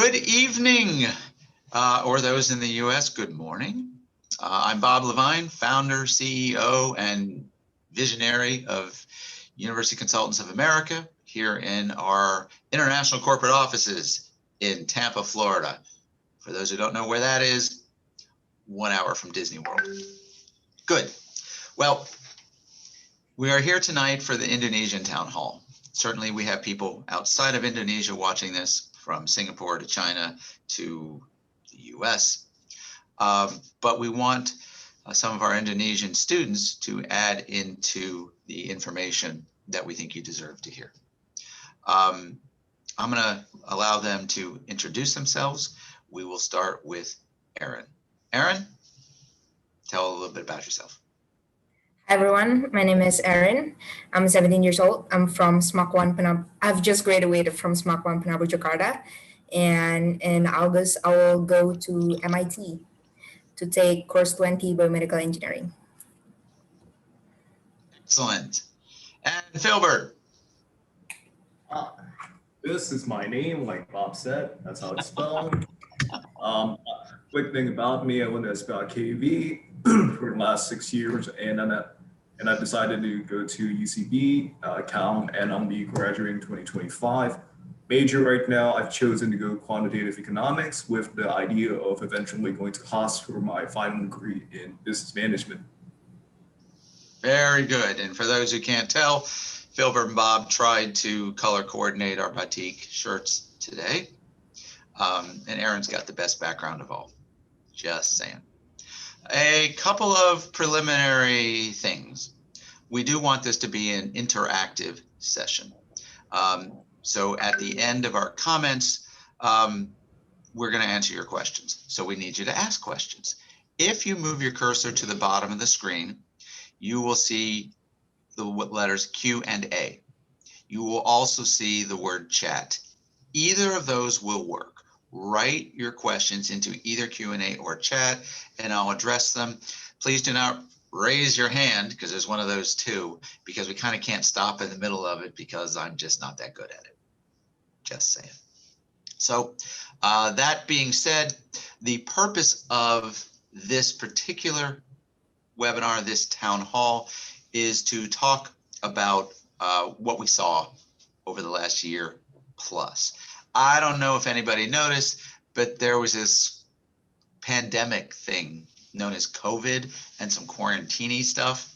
Good evening, or those in the US, good morning. I'm Bob LeVine, founder, CEO, and visionary of University Consultants of America here in our international corporate offices in Tampa, Florida. For those who don't know where that is, 1 hour from Disney World. Good. Well, we are here tonight for the Indonesian Town Hall. Certainly we have people outside of Indonesia watching this, from Singapore to China to the US. But we want some of our Indonesian students to add into the information that we think you deserve to hear. I'm going to allow them to introduce themselves. We will start with Erin. Erin, tell a little bit about yourself. Hi everyone, my name is Erin. I'm 17 years old. I'm from SMAK 1 Penab. I've just graduated from SMAK 1 Penab, Jakarta. And in August, I will go to MIT to take course 20 biomedical engineering. Excellent. And Philbert. This is my name, like Bob said, that's how it's spelled. Quick thing about me, I went to SPL KV for the last 6 years, and I've decided to go to UCB, Cal, and I'll be graduating 2025. Major right now, I've chosen to go quantitative economics with the idea of eventually going to Haas for my final degree in business management. Very good. And for those who can't tell, Philbert and Bob tried to color coordinate our batik shirts today. And Erin's got the best background of all. Just saying. A couple of preliminary things. We do want this to be an interactive session. So at the end of our comments, we're going to answer your questions. So we need you to ask questions. If you move your cursor to the bottom of the screen, you will see the letters Q and A. You will also see the word chat. Either of those will work. Write your questions into either Q&A or chat, and I'll address them. Please do not raise your hand, because there's one of those too, because we kind of can't stop in the middle of it because I'm just not that good at it. Just saying. So that being said, the purpose of this particular webinar, this town hall, is to talk about what we saw over the last year plus. I don't know if anybody noticed, but there was this pandemic thing known as COVID and some quarantine stuff,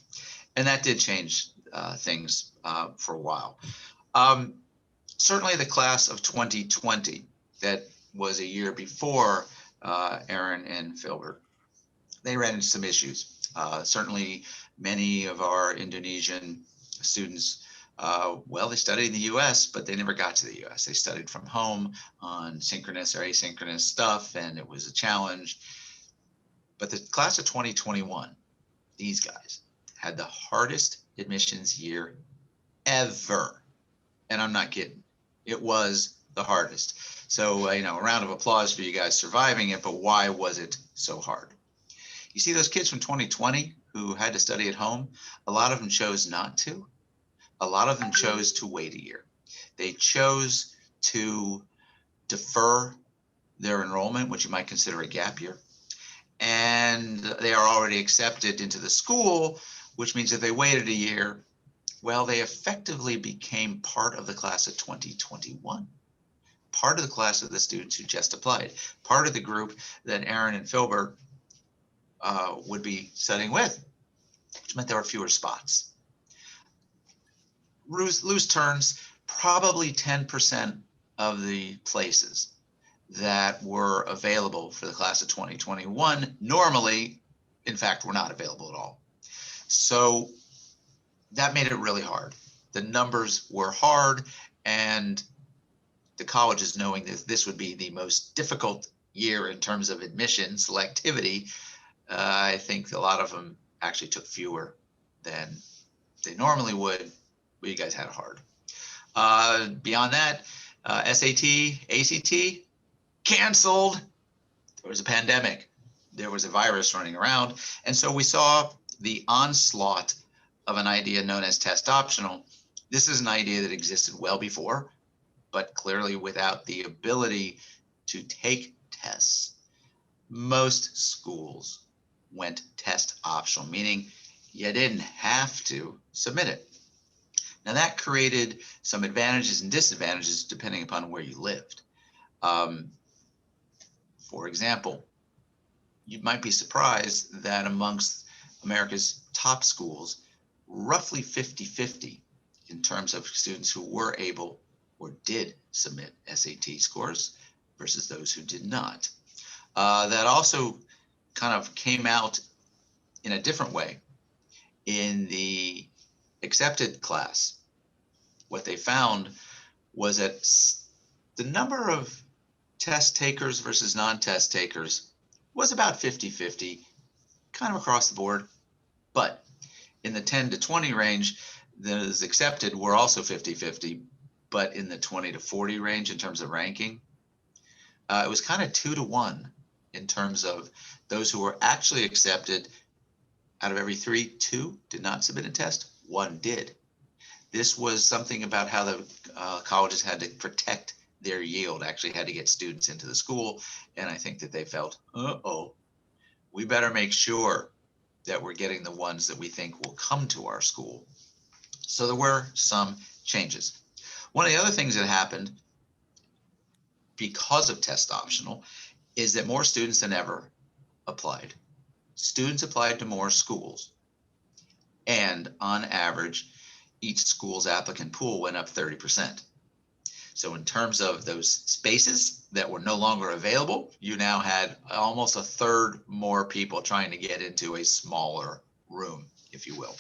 and that did change things for a while. Certainly the class of 2020, that was a year before Erin and Philbert, they ran into some issues. Certainly many of our Indonesian students, well, they studied in the US, but they never got to the US. They studied from home on synchronous or asynchronous stuff, and it was a challenge. But the class of 2021, these guys had the hardest admissions year ever. And I'm not kidding. It was the hardest. So, a round of applause for you guys surviving it, but why was it so hard? You see those kids from 2020 who had to study at home? A lot of them chose not to. A lot of them chose to wait a year. They chose to defer their enrollment, which you might consider a gap year. And they are already accepted into the school, which means if they waited a year, well, they effectively became part of the class of 2021, part of the class of the students who just applied, part of the group that Erin and Philbert would be studying with, which meant there were fewer spots. Loose terms, probably 10% of the places that were available for the class of 2021 normally, in fact, were not available at all. So that made it really hard. The numbers were hard, and the colleges, knowing that this would be the most difficult year in terms of admission selectivity, I think a lot of them actually took fewer than they normally would. But you guys had it hard. Beyond that, SAT, ACT, canceled. There was a pandemic. There was a virus running around. And so we saw the onslaught of an idea known as test optional. This is an idea that existed well before, but clearly without the ability to take tests, most schools went test optional, meaning you didn't have to submit it. Now that created some advantages and disadvantages depending upon where you lived. For example, you might be surprised that amongst America's top schools, roughly 50-50 in terms of students who were able or did submit SAT scores versus those who did not. That also kind of came out in a different way in the accepted class. What they found was that the number of test takers versus non-test takers was about 50-50, kind of across the board. But in the 10 to 20 range, those accepted were also 50-50, but in the 20 to 40 range in terms of ranking, it was kind of 2-to-1 in terms of those who were actually accepted. Out of every 3, 2 did not submit a test, 1 did. This was something about how the colleges had to protect their yield, actually had to get students into the school. And I think that they felt, we better make sure that we're getting the ones that we think will come to our school. So there were some changes. One of the other things that happened because of test optional is that more students than ever applied. Students applied to more schools. And on average, each school's applicant pool went up 30%. So in terms of those spaces that were no longer available, you now had almost a third more people trying to get into a smaller room, if you will.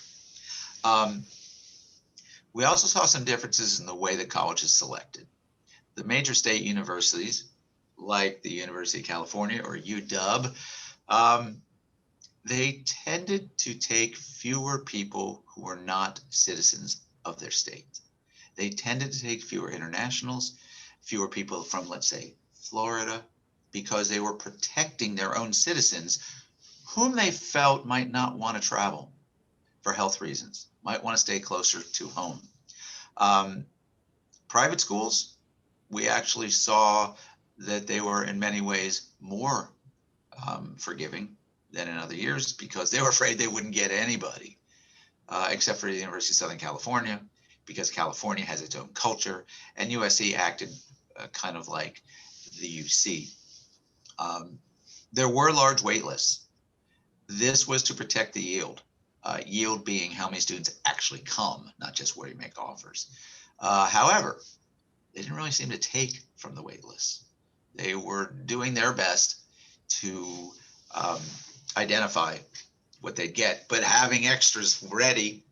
We also saw some differences in the way that colleges selected. The major state universities, like the University of California or UW, they tended to take fewer people who were not citizens of their state. They tended to take fewer internationals, fewer people from, let's say, Florida, because they were protecting their own citizens whom they felt might not want to travel for health reasons, might want to stay closer to home. Private schools, we actually saw that they were in many ways more forgiving than in other years because they were afraid they wouldn't get anybody, except for the University of Southern California, because California has its own culture, and USC acted kind of like the UC. There were large wait lists. This was to protect the yield, yield being how many students actually come, not just where you make offers. However, they didn't really seem to take from the wait lists. They were doing their best to identify what they'd get, but having extras ready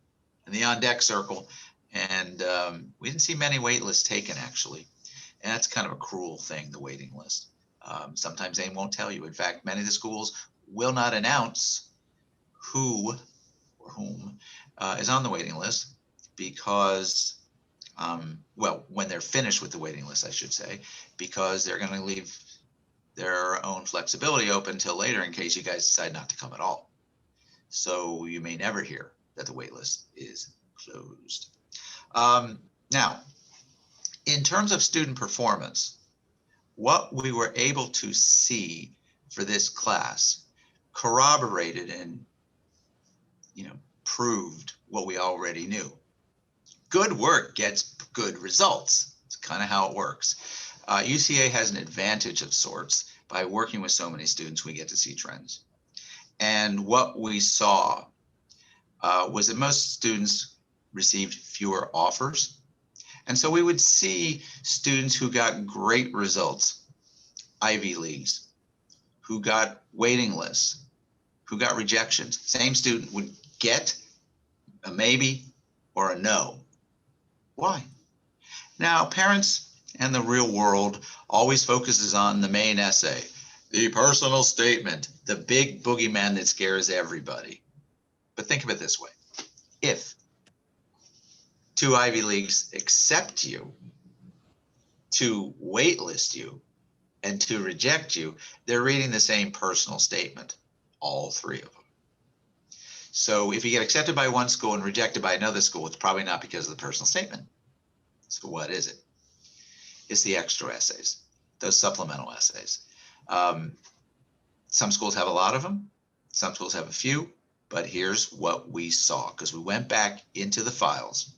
in the on-deck circle. And we didn't see many wait lists taken, actually. And that's kind of a cruel thing, the waiting list. Sometimes they won't tell you. In fact, many of the schools will not announce who or whom is on the waiting list because, well, when they're finished with the waiting list, I should say, because they're going to leave their own flexibility open until later in case you guys decide not to come at all. So you may never hear that the wait list is closed. Now, in terms of student performance, what we were able to see for this class corroborated and proved what we already knew. Good work gets good results. It's kind of how it works. UCA has an advantage of sorts. By working with so many students, we get to see trends. And what we saw was that most students received fewer offers. And so we would see students who got great results, Ivy Leagues, who got waiting lists, who got rejections. Same student would get a maybe or a no. Why? Now, parents and the real world always focuses on the main essay, the personal statement, the big boogeyman that scares everybody. But think of it this way. If 2 Ivy Leagues accept you, to waitlist you, and to reject you, they're reading the same personal statement, all 3 of them. So if you get accepted by one school and rejected by another school, it's probably not because of the personal statement. So what is it? It's the extra essays, those supplemental essays. Some schools have a lot of them. Some schools have a few, but here's what we saw, because we went back into the files.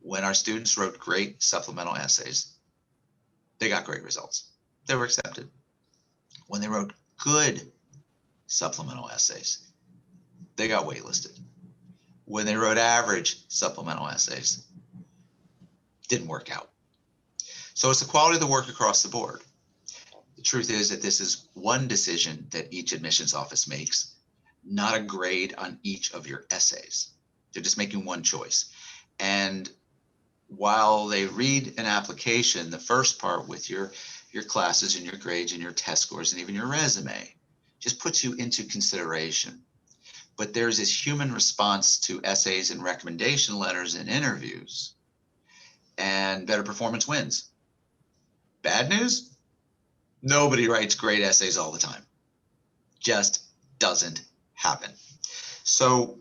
When our students wrote great supplemental essays, they got great results. They were accepted. When they wrote good supplemental essays, they got waitlisted. When they wrote average supplemental essays, didn't work out. So it's the quality of the work across the board. The truth is that this is one decision that each admissions office makes, not a grade on each of your essays. They're just making one choice. And while they read an application, the first part with your classes and your grades and your test scores and even your resume just puts you into consideration. But there's this human response to essays and recommendation letters and interviews, and better performance wins. Bad news? Nobody writes great essays all the time. Just doesn't happen. So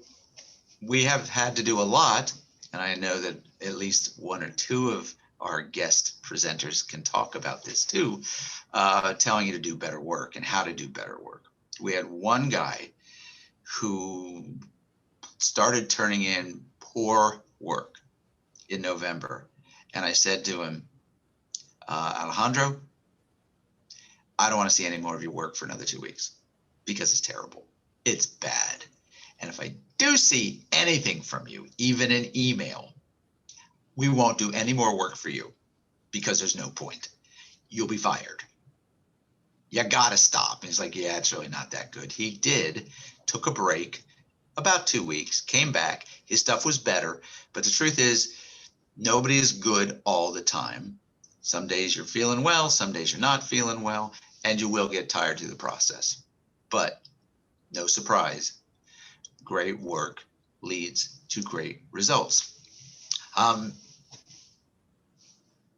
we have had to do a lot, and I know that at least one or two of our guest presenters can talk about this too, telling you to do better work and how to do better work. We had one guy who started turning in poor work in November. And I said to him, Alejandro, I don't want to see any more of your work for another 2 weeks because it's terrible. It's bad. And if I do see anything from you, even an email, we won't do any more work for you because there's no point. You'll be fired. You gotta stop. And he's like, yeah, it's really not that good. He did, took a break, about 2 weeks, came back. His stuff was better. But the truth is, nobody is good all the time. Some days you're feeling well, some days you're not feeling well, and you will get tired through the process. But no surprise, great work leads to great results.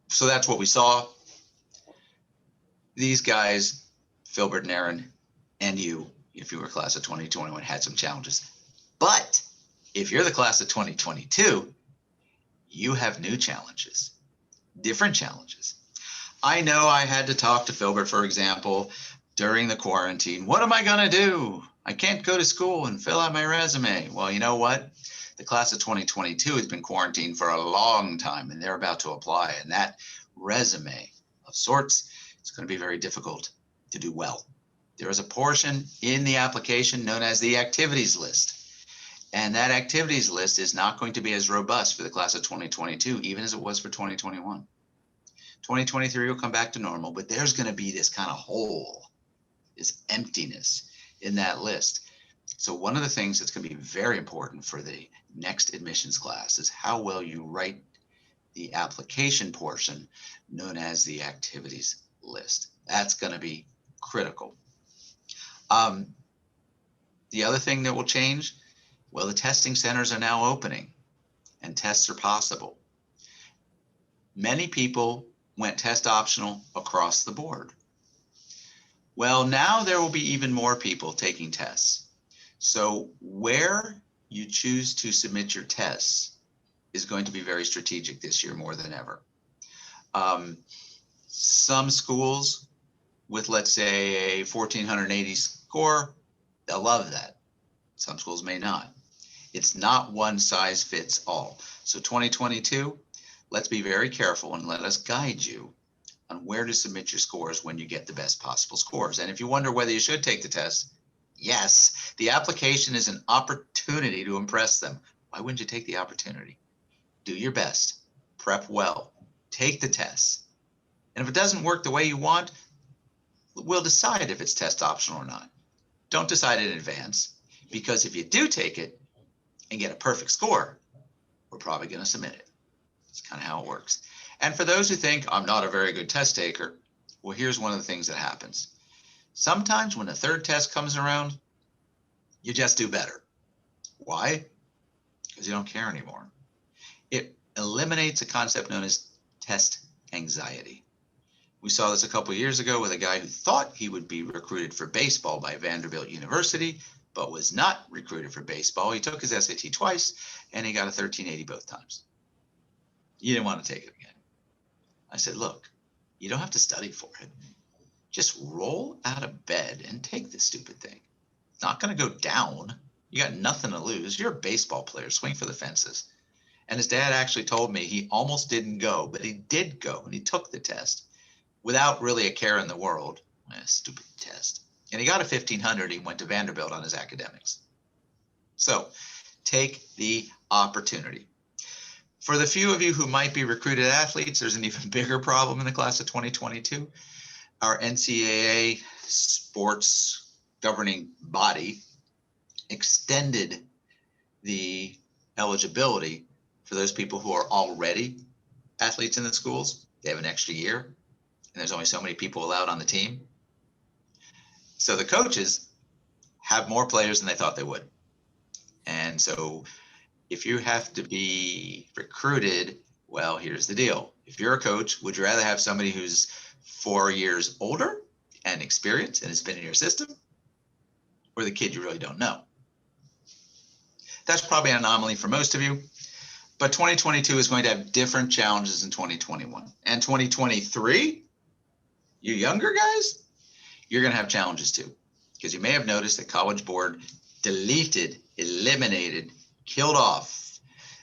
So that's what we saw. These guys, Philbert and Erin, and you, if you were class of 2021, had some challenges. But if you're the class of 2022, you have new challenges, different challenges. I know I had to talk to Philbert, for example, during the quarantine. What am I going to do? I can't go to school and fill out my resume. Well, you know what? The class of 2022 has been quarantined for a long time, and they're about to apply. And that resume of sorts, it's going to be very difficult to do well. There is a portion in the application known as the activities list. And that activities list is not going to be as robust for the class of 2022, even as it was for 2021. 2023 will come back to normal, but there's going to be this kind of hole, this emptiness in that list. So one of the things that's going to be very important for the next admissions class is how well you write the application portion known as the activities list. That's going to be critical. The other thing that will change, well, the testing centers are now opening and tests are possible. Many people went test optional across the board. Well, now there will be even more people taking tests. So where you choose to submit your tests is going to be very strategic this year more than ever. Some schools with, let's say, a 1480 score, they'll love that. Some schools may not. It's not one size fits all. So 2022, let's be very careful and let us guide you on where to submit your scores when you get the best possible scores. And if you wonder whether you should take the test, yes, the application is an opportunity to impress them. Why wouldn't you take the opportunity? Do your best, prep well, take the tests. And if it doesn't work the way you want, we'll decide if it's test optional or not. Don't decide in advance, because if you do take it and get a perfect score, we're probably going to submit it. It's kind of how it works. And for those who think I'm not a very good test taker, well, here's one of the things that happens. Sometimes when the third test comes around, you just do better. Why? Because you don't care anymore. It eliminates a concept known as test anxiety. We saw this a couple of years ago with a guy who thought he would be recruited for baseball by Vanderbilt University, but was not recruited for baseball. He took his SAT twice and he got a 1380 both times. You didn't want to take it again. I said, look, You don't have to study for it. Just roll out of bed and take this stupid thing. It's not going to go down. You got nothing to lose. You're a baseball player. Swing for the fences. And his dad actually told me he almost didn't go, but he did go and he took the test without really a care in the world. Stupid test. And he got a 1500. He went to Vanderbilt on his academics. So take the opportunity. For the few of you who might be recruited athletes, there's an even bigger problem in the class of 2022. Our NCAA sports governing body extended the eligibility for those people who are already athletes in the schools. They have an extra year, and there's only so many people allowed on the team. So the coaches have more players than they thought they would. And so if you have to be recruited, well, here's the deal. If you're a coach, would you rather have somebody who's 4 years older and experienced and has been in your system, or the kid you really don't know? That's probably an anomaly for most of you, but 2022 is going to have different challenges than 2021. And 2023, you younger guys, you're going to have challenges too, because you may have noticed that College Board deleted, eliminated, killed off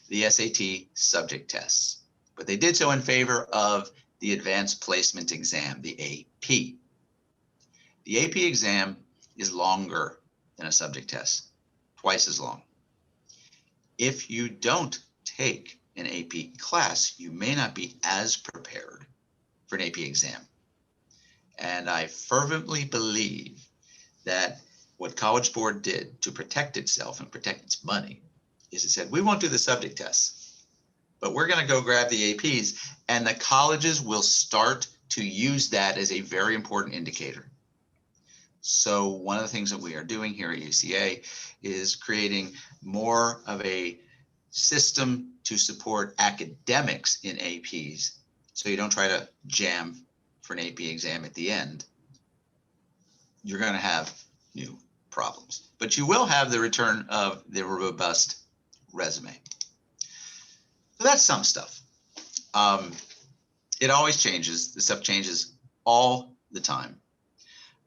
the SAT subject tests, but they did so in favor of the Advanced Placement Exam, the AP. The AP exam is longer than a subject test, twice as long. If you don't take an AP class, you may not be as prepared for an AP exam. And I fervently believe that what College Board did to protect itself and protect its money is it said, we won't do the subject tests, but we're going to go grab the APs, and the colleges will start to use that as a very important indicator. So one of the things that we are doing here at UCA is creating more of a system to support academics in APs, so you don't try to jam for an AP exam at the end. You're going to have new problems, but you will have the return of the robust resume. So that's some stuff. It always changes. The stuff changes all the time.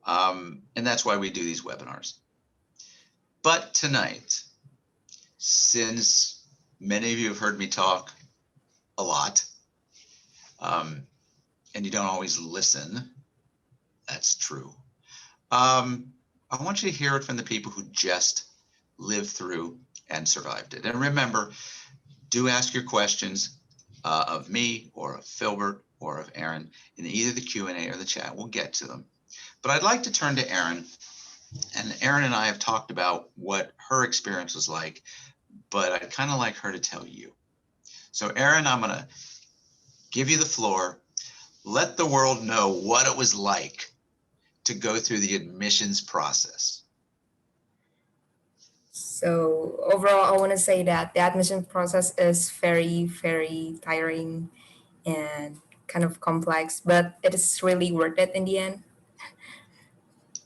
And that's why we do these webinars. But tonight, since many of you have heard me talk a lot, and you don't always listen, that's true. I want you to hear it from the people who just lived through and survived it. And remember, do ask your questions of me or of Philbert or of Erin in either the Q&A or the chat. We'll get to them. But I'd like to turn to Erin. And Erin and I have talked about what her experience was like, but I'd kind of like her to tell you. So Erin, I'm going to give you the floor. Let the world know what it was like to go through the admissions process. So overall, I want to say that the admission process is very, very tiring and kind of complex, but it is really worth it in the end,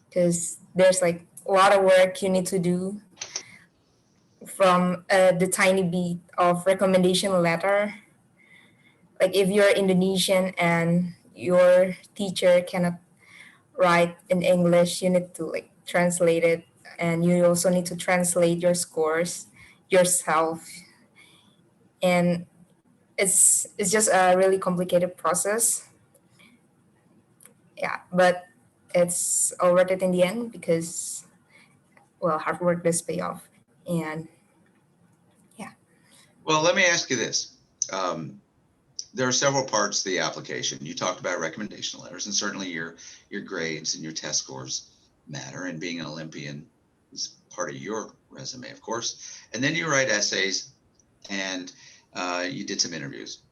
because there's like a lot of work you need to do, from the tiny bit of recommendation letter. Like if you're Indonesian and your teacher cannot write in English, you need to like translate it, and you also need to translate your scores yourself. And it's just a really complicated process. Yeah, but it's all worth it in the end, because well, hard work does pay off. And yeah. Well, let me ask you this. There are several parts to the application. You talked about recommendation letters, and certainly your grades and your test scores matter, and being an Olympian is part of your resume, of course. And then you write essays, and you did some interviews.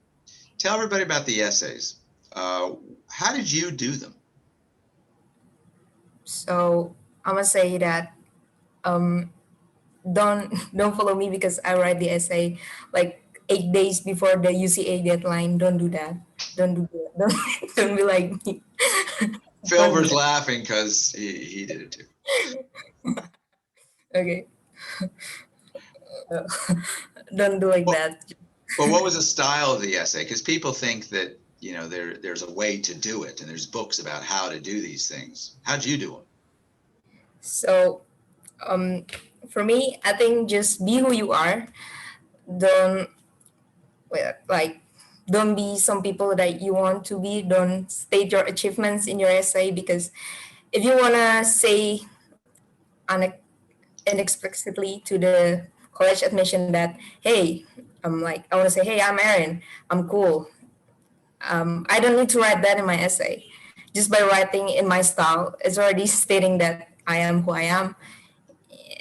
Tell everybody about the essays. How did you do them? So I must say that don't follow me, because I write the essay like 8 days before the UCA deadline. Don't do that. Don't do that. Don't be like me. Philbert's laughing because he did it too. Okay. Don't do like that. But what was the style of the essay? Because people think that there's a way to do it, and there's books about how to do these things. How'd you do them? So for me, I think just be who you are. Don't like don't be some people that you want to be. Don't state your achievements in your essay, because if you want to say inexplicitly to the college admission that, hey, I want to say, hey, I'm Erin, I'm cool. I don't need to write that in my essay. Just by writing in my style, it's already stating that I am who I am.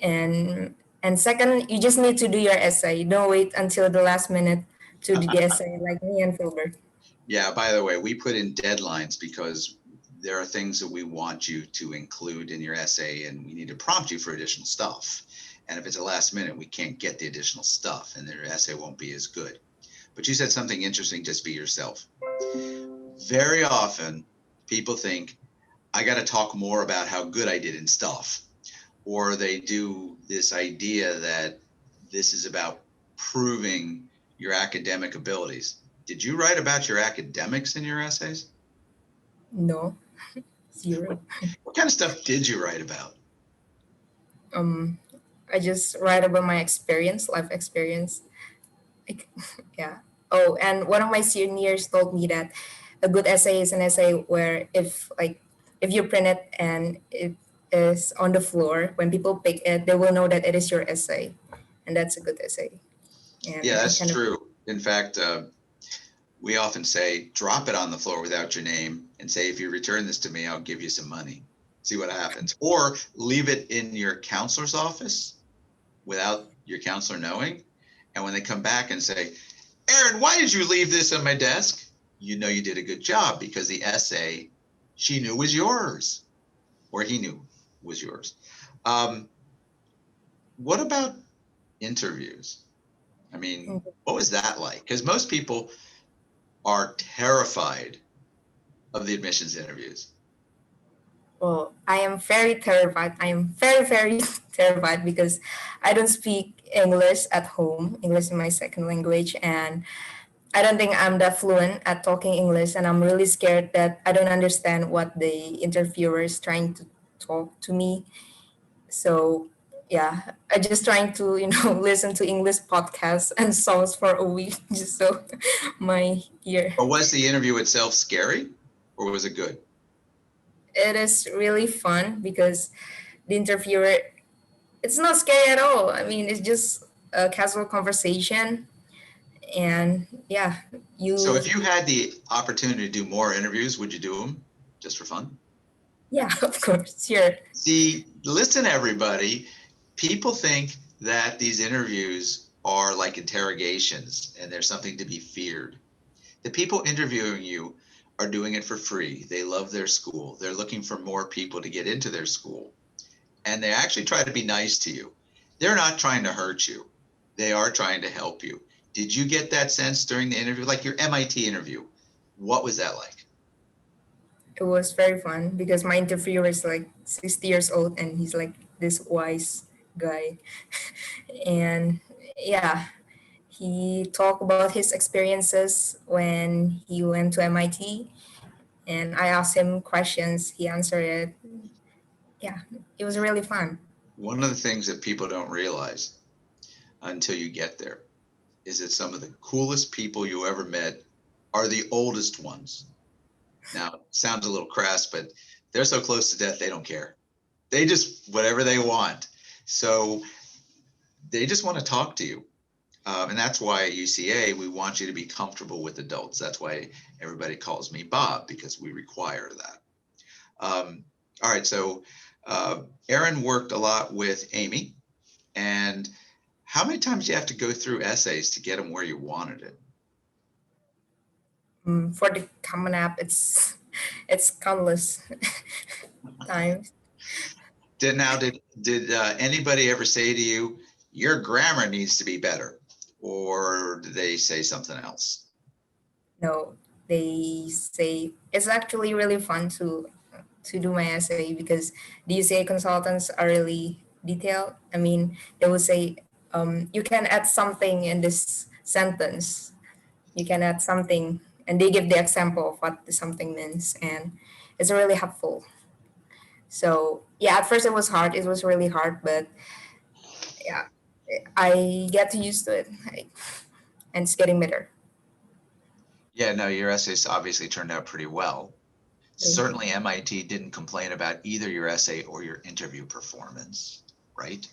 And second, you just need to do your essay. Don't wait until the last minute to do the essay, like me and Philbert. Yeah, by the way, we put in deadlines because there are things that we want you to include in your essay, and we need to prompt you for additional stuff. And if it's a last minute, we can't get the additional stuff, and their essay won't be as good. But you said something interesting, just be yourself. Very often, people think, I got to talk more about how good I did in stuff. Or they do this idea that this is about proving your academic abilities. Did you write about your academics in your essays? No, zero. What kind of stuff did you write about? I just write about my experience, life experience. Yeah. Oh, and one of my seniors told me that a good essay is an essay where if you print it and it is on the floor, when people pick it, they will know that it is your essay, and that's a good essay. And yeah, that's true. In fact, we often say, drop it on the floor without your name and say, if you return this to me, I'll give you some money. See what happens. Or leave it in your counselor's office without your counselor knowing. And when they come back and say, Erin, why did you leave this on my desk? You know you did a good job, because the essay she knew was yours, or he knew was yours. What about interviews? I mean, what was that like? Because most people are terrified of the admissions interviews. Well, I am very terrified. I am very, very terrified because I don't speak English at home. English is my second language, and I don't think I'm that fluent at talking English, and I'm really scared that I don't understand what the interviewer is trying to talk to me. So yeah, I just trying to listen to English podcasts and songs for a week just so my ear. But was the interview itself scary, or was it good? It is really fun because the interviewer, it's not scary at all. I mean, it's just a casual conversation. And yeah, So if you had the opportunity to do more interviews, would you do them just for fun? Yeah, of course, sure. See, listen, everybody. People think that these interviews are like interrogations and there's something to be feared. The people interviewing you are doing it for free. They love their school. They're looking for more people to get into their school. And they actually try to be nice to you. They're not trying to hurt you. They are trying to help you. Did you get that sense during the interview? Like your MIT interview, what was that like? It was very fun because my interviewer is like 60 years old and he's like this wise guy. And yeah, he talked about his experiences when he went to MIT, and I asked him questions. He answered it. Yeah, it was really fun. One of the things that people don't realize until you get there is that some of the coolest people you ever met are the oldest ones. Now, sounds a little crass, but they're so close to death, they don't care. They just, whatever they want. So they just want to talk to you. And that's why at UCA, we want you to be comfortable with adults. That's why everybody calls me Bob, because we require that. All right, so Erin worked a lot with Amy. And how many times do you have to go through essays to get them where you wanted it? For the Common App, it's countless times. Did anybody ever say to you, your grammar needs to be better? Or did they say something else? No, they say it's actually really fun to do my essay because the UCA consultants are really detailed. I mean, they will say, you can add something in this sentence. You can add something and they give the example of what something means, and it's really helpful. So yeah, at first it was hard. It was really hard, but yeah, I get to used to it, and it's getting better. Yeah, no, your essays obviously turned out pretty well. Thank you. Certainly MIT didn't complain about either your essay or your interview performance, right?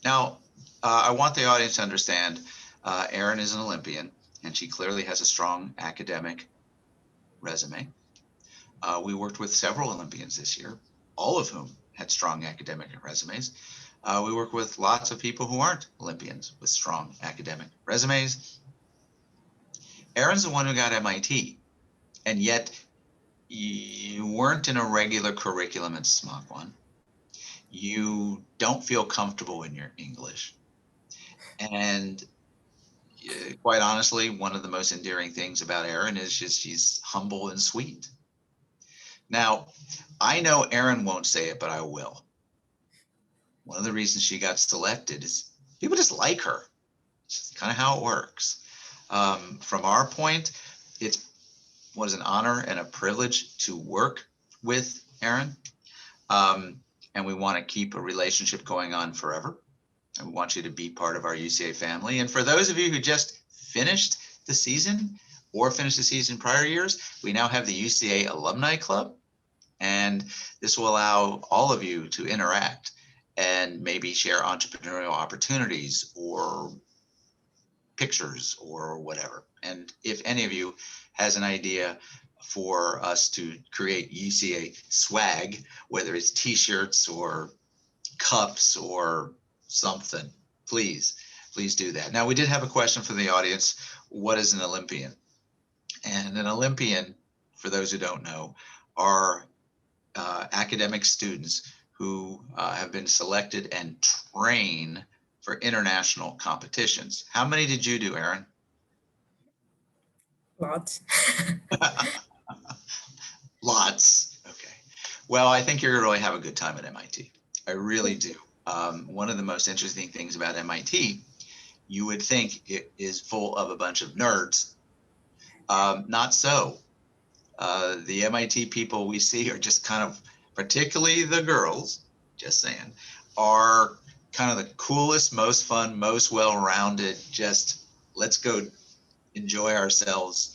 Now, I want the audience to understand, Erin is an Olympian, and she clearly has a strong academic resume. We worked with several Olympians this year, all of whom had strong academic resumes. We work with lots of people who aren't Olympians with strong academic resumes. Erin's the one who got MIT, and yet you weren't in a regular curriculum at SMOC 1. You don't feel comfortable in your English. And quite honestly, one of the most endearing things about Erin is just she's humble and sweet. Now, I know Erin won't say it, but I will. One of the reasons she got selected is people just like her. It's just kind of how it works. From our point, it was an honor and a privilege to work with Erin. And we want to keep a relationship going on forever. And we want you to be part of our UCA family. And for those of you who just finished the season or finished the season prior years, we now have the UCA Alumni Club. And this will allow all of you to interact and maybe share entrepreneurial opportunities or pictures or whatever. And if any of you has an idea for us to create UCA swag, whether it's t-shirts or cups or something, please do that. Now, we did have a question from the audience. What is an Olympian? And an Olympian, for those who don't know, are academic students who have been selected and train for international competitions. How many did you do, Erin? Lots. Lots. Okay. Well, I think you're going to really have a good time at MIT. I really do. One of the most interesting things about MIT, you would think it is full of a bunch of nerds. Not so. The MIT people we see are just kind of, particularly the girls, just saying, are kind of the coolest, most fun, most well-rounded, just let's go enjoy ourselves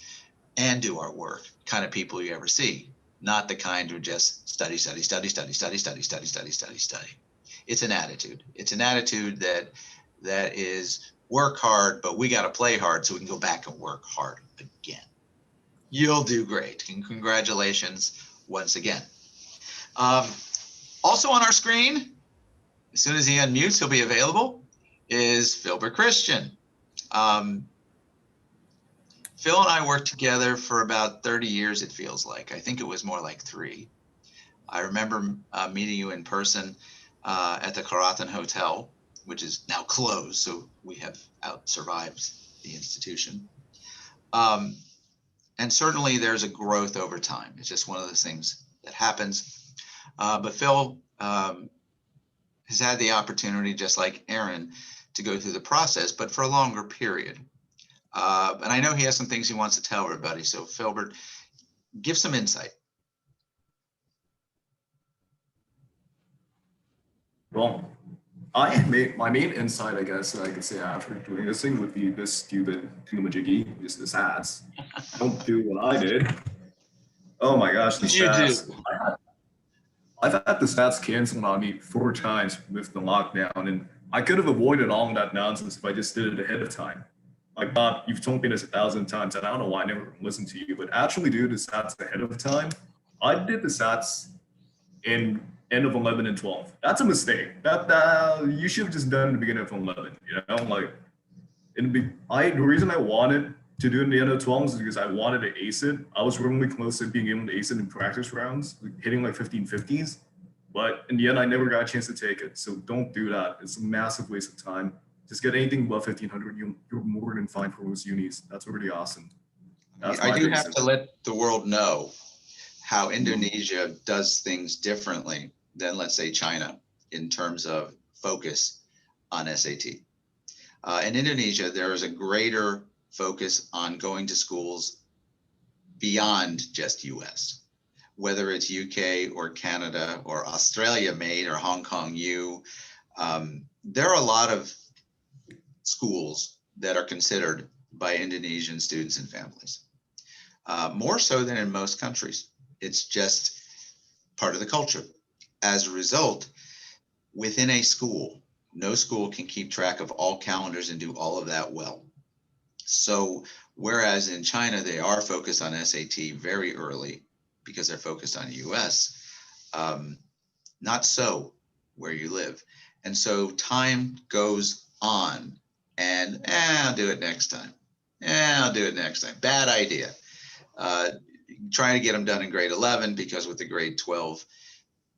and do our work kind of people you ever see. Not the kind who just study. It's an attitude. It's an attitude that is work hard, but we got to play hard so we can go back and work hard again. You'll do great, and congratulations once again. Also on our screen, as soon as he unmutes, he'll be available, is Philbert Christian. Phil and I worked together for about 30 years, it feels like. I think it was more like 3. I remember meeting you in person at the Karatan Hotel, which is now closed, so we have survived the institution. And certainly there's a growth over time. It's just one of those things that happens. But Phil has had the opportunity, just like Erin, to go through the process, but for a longer period. And I know he has some things he wants to tell everybody. So Philbert, give some insight. Well, my main insight, I guess, I could say after doing this thing would be this stupid thingamajiggy, just the stats. Don't do what I did. Oh my gosh, the stats. I've had the stats canceled on me 4 times with the lockdown, and I could have avoided all of that nonsense if I just did it ahead of time. Like, Bob, you've told me this 1,000 times, and I don't know why I never listened to you, but actually do the stats ahead of time. I did the stats in end of 11 and 12. That's a mistake. That you should have just done in the beginning of 11. You know, like the reason I wanted to do it in the end of 12 is because I wanted to ace it. I was really close to being able to ace it in practice rounds, hitting like 1550s. But in the end, I never got a chance to take it. So don't do that. It's a massive waste of time. Just get anything above 1500. You're more than fine for most unis. That's really awesome. I do have to let the world know how Indonesia does things differently than, let's say, China in terms of focus on SAT. In Indonesia, there is a greater focus on going to schools beyond just US, whether it's UK or Canada or Australia made or Hong Kong U. There are a lot of schools that are considered by Indonesian students and families, more so than in most countries. It's just part of the culture. As a result, within a school, no school can keep track of all calendars and do all of that well. So whereas in China, they are focused on SAT very early because they're focused on US, not so where you live. And so time goes on and I'll do it next time. I'll do it next time. Bad idea. Trying to get them done in grade 11 because with the grade 12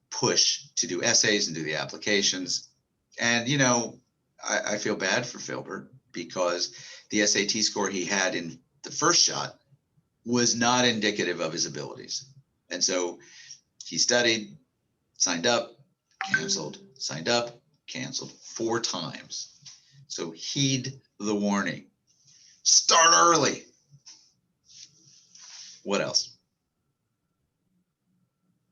push to do essays and do the applications. And, you know, I feel bad for Philbert because the SAT score he had in the first shot was not indicative of his abilities. And so he studied, signed up, canceled, signed up, canceled 4 times. So heed the warning. Start early. What else?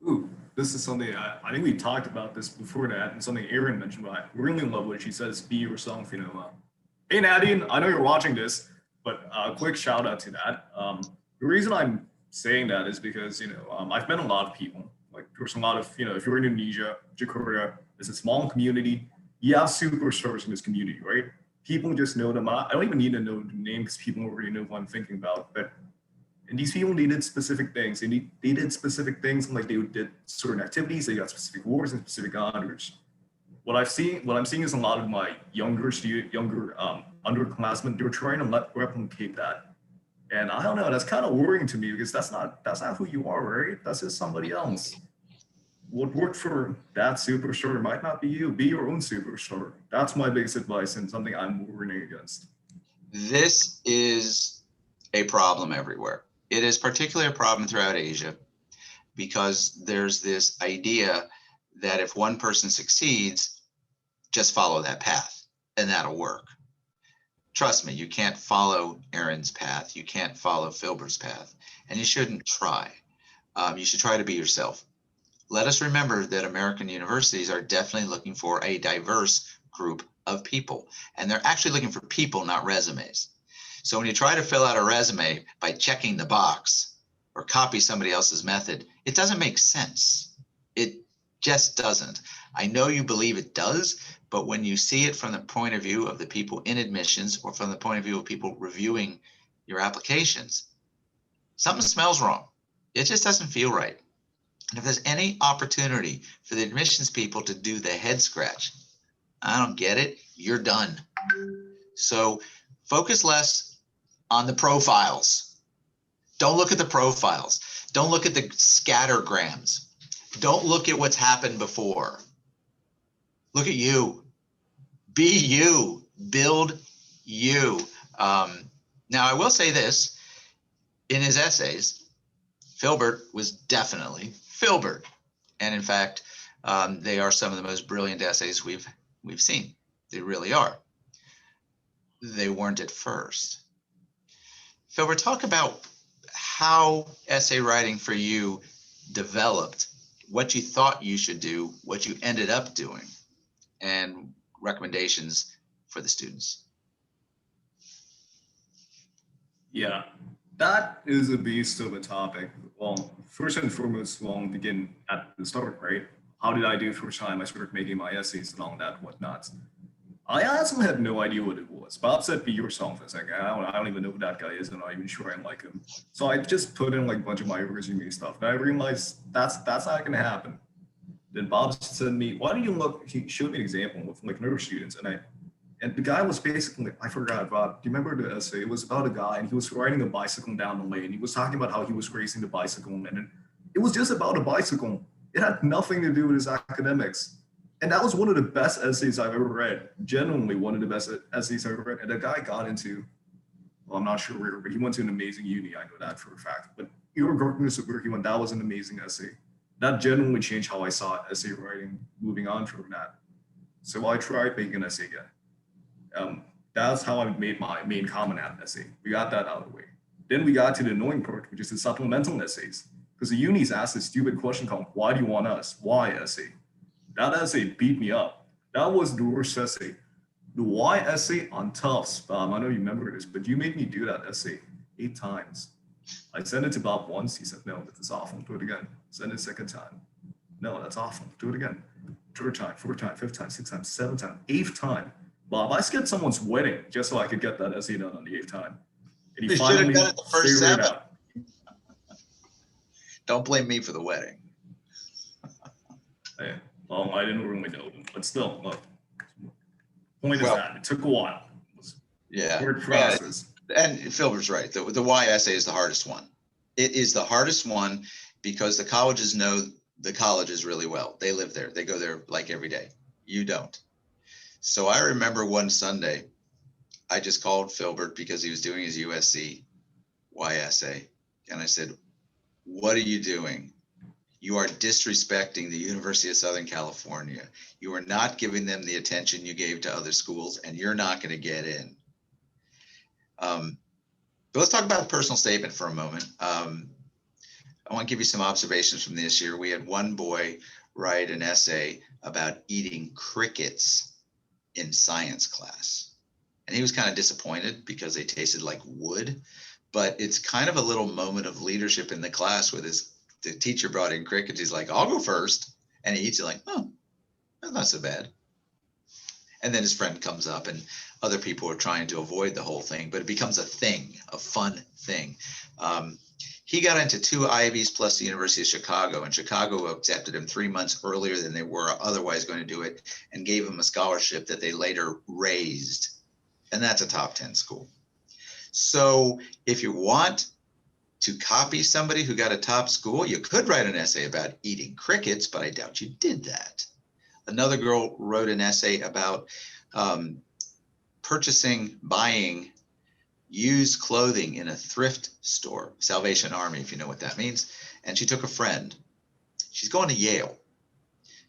Ooh, this is something I think we talked about this before that, and something Erin mentioned, but I really love what she says, be yourself, you know. Hey, Nadine, I know you're watching this, but a quick shout out to that. The reason I'm saying that is because, you know, I've met a lot of people. Like, there's a lot of, you know, if you're in Indonesia, Jakarta, it's a small community. You have superstars in this community, right? People just know them. I don't even need to know the name because people already know who I'm thinking about. But and these people, they did specific things. They did specific things, like they did certain activities. They got specific awards and specific honors. What I'm seeing is a lot of my younger underclassmen. They're trying to replicate that, and I don't know. That's kind of worrying to me because that's not who you are, right? That's just somebody else. What worked for that superstar might not be you. Be your own superstar. That's my biggest advice and something I'm warning against. This is a problem everywhere. It is particularly a problem throughout Asia because there's this idea that if one person succeeds, just follow that path and that'll work. Trust me, you can't follow Erin's path. You can't follow Philbert's path, and you shouldn't try. You should try to be yourself. Let us remember that American universities are definitely looking for a diverse group of people, and they're actually looking for people, not resumes. So when you try to fill out a resume by checking the box or copy somebody else's method, it doesn't make sense. It just doesn't. I know you believe it does, but when you see it from the point of view of the people in admissions or from the point of view of people reviewing your applications, something smells wrong. It just doesn't feel right. And if there's any opportunity for the admissions people to do the head scratch, I don't get it, you're done. So focus less on the profiles. Don't look at the profiles. Don't look at the scattergrams. Don't look at what's happened before. Look at you. Be you. Build you. Now, I will say this. In his essays, Philbert was definitely Philbert. And in fact, they are some of the most brilliant essays we've seen. They really are. They weren't at first. Philbert, talk about how essay writing for you developed, what you thought you should do, what you ended up doing, and recommendations for the students. Yeah, that is a beast of a topic. Well, first and foremost, we'll begin at the start, right? How did I do first time I started making my essays and all that whatnot? I honestly had no idea what it was. Bob said, be yourself. I was like, I don't even know who that guy is. I'm not even sure I like him. So I just put in like a bunch of my resume stuff. And I realized that's not going to happen. Then Bob said to me, why don't you look, he showed me an example with like nurse students. And the guy was basically, I forgot, Bob, do you remember the essay? It was about a guy and he was riding a bicycle down the lane. He was talking about how he was racing the bicycle and it was just about a bicycle. It had nothing to do with his academics. And that was one of the best essays I've ever read. Genuinely one of the best essays I've ever read. And the guy got into, well, I'm not sure where, but he went to an amazing uni. I know that for a fact. But regardless of where he went, that was an amazing essay. That genuinely changed how I saw essay writing moving on from that. So I tried making an essay again. That's how I made my main comment at essay. We got that out of the way. Then we got to the annoying part, which is the supplemental essays. Because the unis asked a stupid question called, why do you want us? Why essay? That essay beat me up. That was the worst essay. The why essay on Tufts, Bob, I know you remember this, but you made me do that essay 8 times. I sent it to Bob once. He said, no, this is awful. Do it again. Send it a second time. No, that's awful. Do it again. 3rd time, 4th time, 5th time, 6th time, 7th time, 8th time. Bob, I skipped someone's wedding just so I could get that essay done on the 8th time. And he You should have finally done it the first figured it 7. out. Don't blame me for the wedding. Yeah. Well, I didn't really know them, but still, look. Point Well, is that it took a while. It was Yeah. a weird process. And Philbert's right. The why essay is the hardest one. It is the hardest one because the colleges know the colleges really well. They live there. They go there like every day. You don't. So I remember one Sunday, I just called Philbert because he was doing his USC why essay. And I said, what are you doing? You are disrespecting the University of Southern California. You are not giving them the attention you gave to other schools, and you're not going to get in. But let's talk about the personal statement for a moment. I want to give you some observations from this year. We had one boy write an essay about eating crickets in science class. And he was kind of disappointed because they tasted like wood. But it's kind of a little moment of leadership in the class with the teacher brought in crickets. He's like, I'll go first. And he eats it like, oh, that's not so bad. And then his friend comes up and other people are trying to avoid the whole thing, but it becomes a thing, a fun thing. He got into 2 Ivies plus the University of Chicago, and Chicago accepted him 3 months earlier than they were otherwise going to do it and gave him a scholarship that they later raised. And that's a top 10 school. So if you want to copy somebody who got a top school, you could write an essay about eating crickets, but I doubt you did that. Another girl wrote an essay about buying used clothing in a thrift store, Salvation Army, if you know what that means. And she took a friend. She's going to Yale.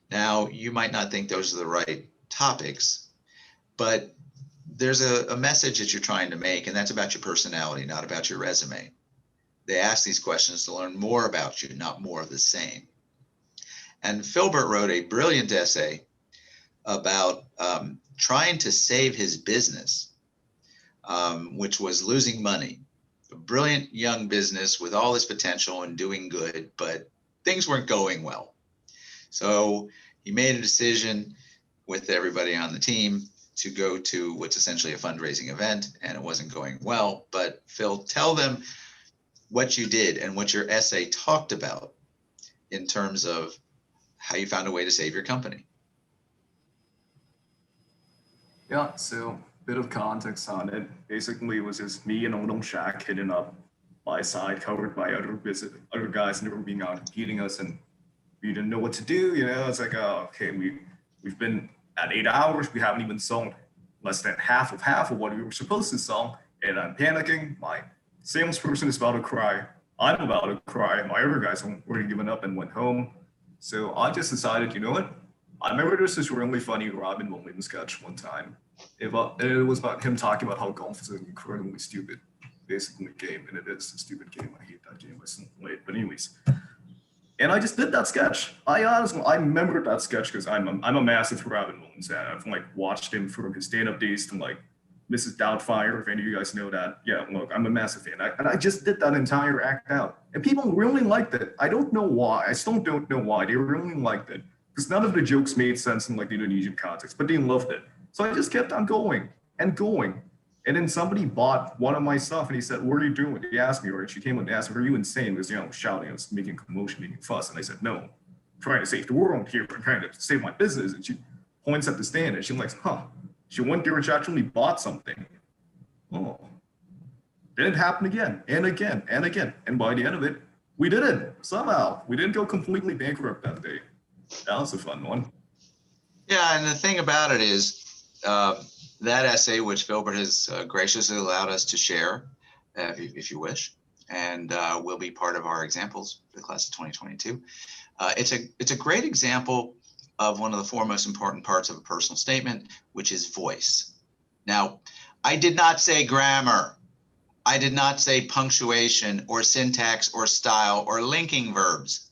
Now, you might not think those are the right topics, but there's a message that you're trying to make, and that's about your personality, not about your resume. They ask these questions to learn more about you, not more of the same. And Philbert wrote a brilliant essay about trying to save his business, which was losing money. A brilliant young business with all this potential and doing good, but things weren't going well. So he made a decision with everybody on the team to go to what's essentially a fundraising event, and it wasn't going well. But Phil, tell them what you did and what your essay talked about in terms of how you found a way to save your company. Yeah, so a bit of context on it. Basically, it was just me and a little shack hidden up by side, covered by other guys, and they were being out competing us, and we didn't know what to do. You know, it's like, oh, okay, we've been at 8 hours, we haven't even sung less than half of what we were supposed to song, and I'm panicking. My salesperson is about to cry. I'm about to cry. My other guys have already given up and went home. So I just decided, you know what? I remember there was this really funny Robin Williams sketch one time. It was about him talking about how golf is an incredibly stupid, basically, game, and it is a stupid game. I hate that game. I still play it, but anyways. And I just did that sketch. I remembered that sketch because I'm a massive Robin Williams fan. I've watched him from his stand-up days to Mrs. Doubtfire, if any of you guys know that. Yeah, look, I'm a massive fan. And I just did that entire act out. And people really liked it. I don't know why. I still don't know why. They really liked it. Because none of the jokes made sense in the Indonesian context, but they loved it. So I just kept on going and going. And then somebody bought one of my stuff and he said, what are you doing? He asked me, or she came up and asked me, are you insane? Because, I was shouting, I was making commotion, making fuss. And I said, no, I'm trying to save the world here. I'm trying to save my business. And she points at the stand and she's like, huh. She went there and she actually bought something. Oh, then it happened again and again and again. And by the end of it, we did it somehow. We didn't go completely bankrupt that day. That was a fun one. Yeah, and the thing about it is that essay, which Philbert has graciously allowed us to share, if you wish, and will be part of our examples for the class of 2022. It's a great example of one of the 4 most important parts of a personal statement, which is voice. Now, I did not say grammar. I did not say punctuation or syntax or style or linking verbs.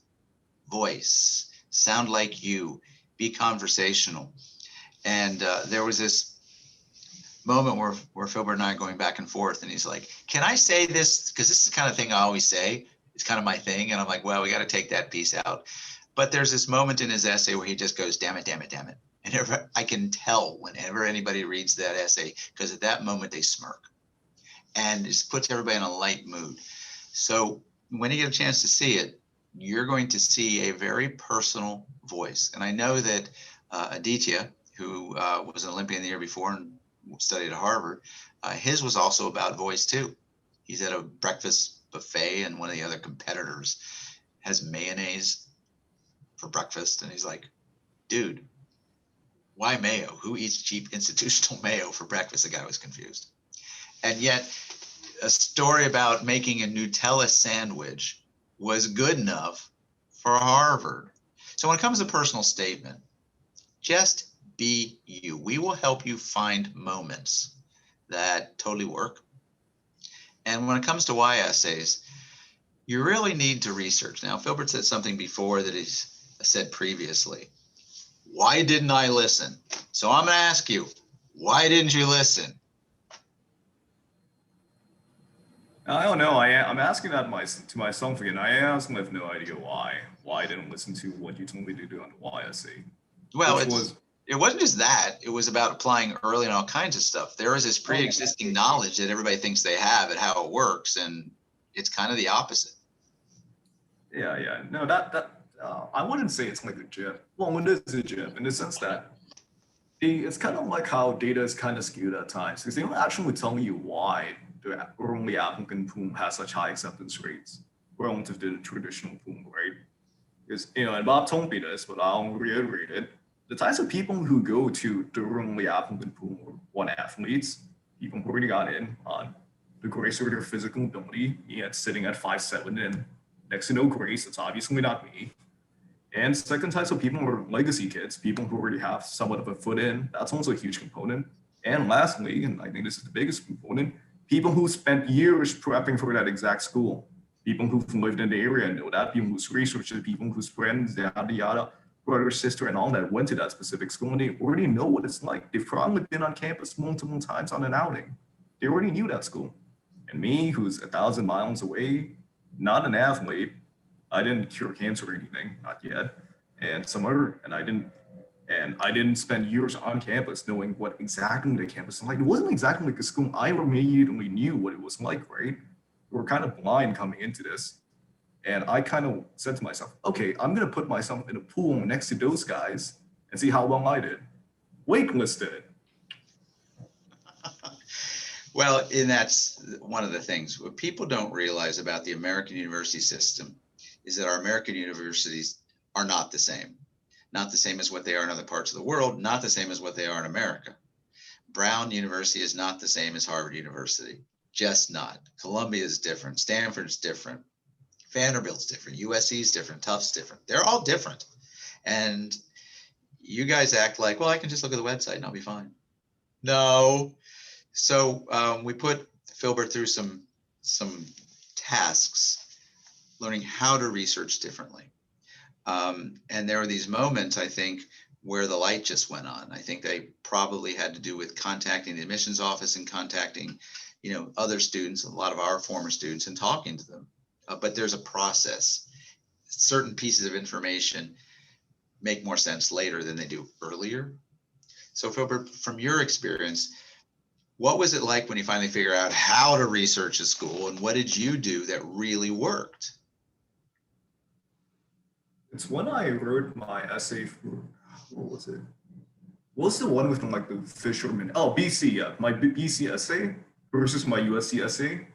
Voice, sound like you, be conversational. And there was this moment where Philbert and I are going back and forth, and he's like, can I say this? Because this is the kind of thing I always say. It's kind of my thing. And I'm like, well, we got to take that piece out. But there's this moment in his essay where he just goes, damn it, damn it, damn it. And I can tell whenever anybody reads that essay, because at that moment they smirk. And it just puts everybody in a light mood. So when you get a chance to see it, you're going to see a very personal voice. And I know that Aditya, who was an Olympian the year before and studied at Harvard, his was also about voice too. He's at a breakfast buffet and one of the other competitors has mayonnaise for breakfast. And he's like, dude, why mayo? Who eats cheap institutional mayo for breakfast? The guy was confused. And yet a story about making a Nutella sandwich was good enough for Harvard. So when it comes to personal statement, just be you. We will help you find moments that totally work. And when it comes to why essays, you really need to research. Now, Philbert said something before that he's said previously. Why didn't I listen? So I'm going to ask you, why didn't you listen? I don't know. I'm asking that to myself again. I honestly have no idea why. Why I didn't listen to what you told me to do on the why essay. Well, it wasn't just that. It was about applying early and all kinds of stuff. There is this pre-existing knowledge that everybody thinks they have and how it works, and it's kind of the opposite. Yeah. No, that I wouldn't say it's like a jib. Well, it is a jib in the sense that it's kind of like how data is kind of skewed at times because they don't actually tell you why the early applicant pool has such high acceptance rates relative to the traditional pool, right? Because, and Bob told me this, but I'll reiterate it. The types of people who go to the early applicant pool are one, athletes, people who already got in on the grace of their physical ability, sitting at 5'7" and next to no grace, that's obviously not me. And second types of people are legacy kids, people who already have somewhat of a foot in. That's also a huge component. And lastly, and I think this is the biggest component, people who spent years prepping for that exact school. People who've lived in the area know that, people whose researchers, people whose friends, yada, yada, brother, sister, and all that went to that specific school, and they already know what it's like. They've probably been on campus multiple times on an outing. They already knew that school. And me, who's 1,000 miles away, not an athlete, I didn't cure cancer or anything, not yet, and I didn't spend years on campus knowing what exactly the campus was like. It wasn't exactly like a school I immediately knew what it was like, right? We were kind of blind coming into this. And I kind of said to myself, okay, I'm going to put myself in a pool next to those guys and see how well I did. Waitlists did it. Well, and that's one of the things what people don't realize about the American university system is that our American universities are not the same. Not the same as what they are in other parts of the world, not the same as what they are in America. Brown University is not the same as Harvard University, just not. Columbia is different, Stanford's different, Vanderbilt's different, USC is different, Tufts different. They're all different. And you guys act like, well, I can just look at the website and I'll be fine. No. So we put Philbert through some tasks, learning how to research differently. And there were these moments, I think, where the light just went on. I think they probably had to do with contacting the admissions office and contacting, other students, a lot of our former students, and talking to them. But there's a process. Certain pieces of information make more sense later than they do earlier. So Philbert, from your experience, what was it like when you finally figured out how to research a school, and what did you do that really worked? It's when I wrote my essay for, what was it? What was the one with like the fisherman? Oh, BC, yeah. My BC essay versus my USC essay.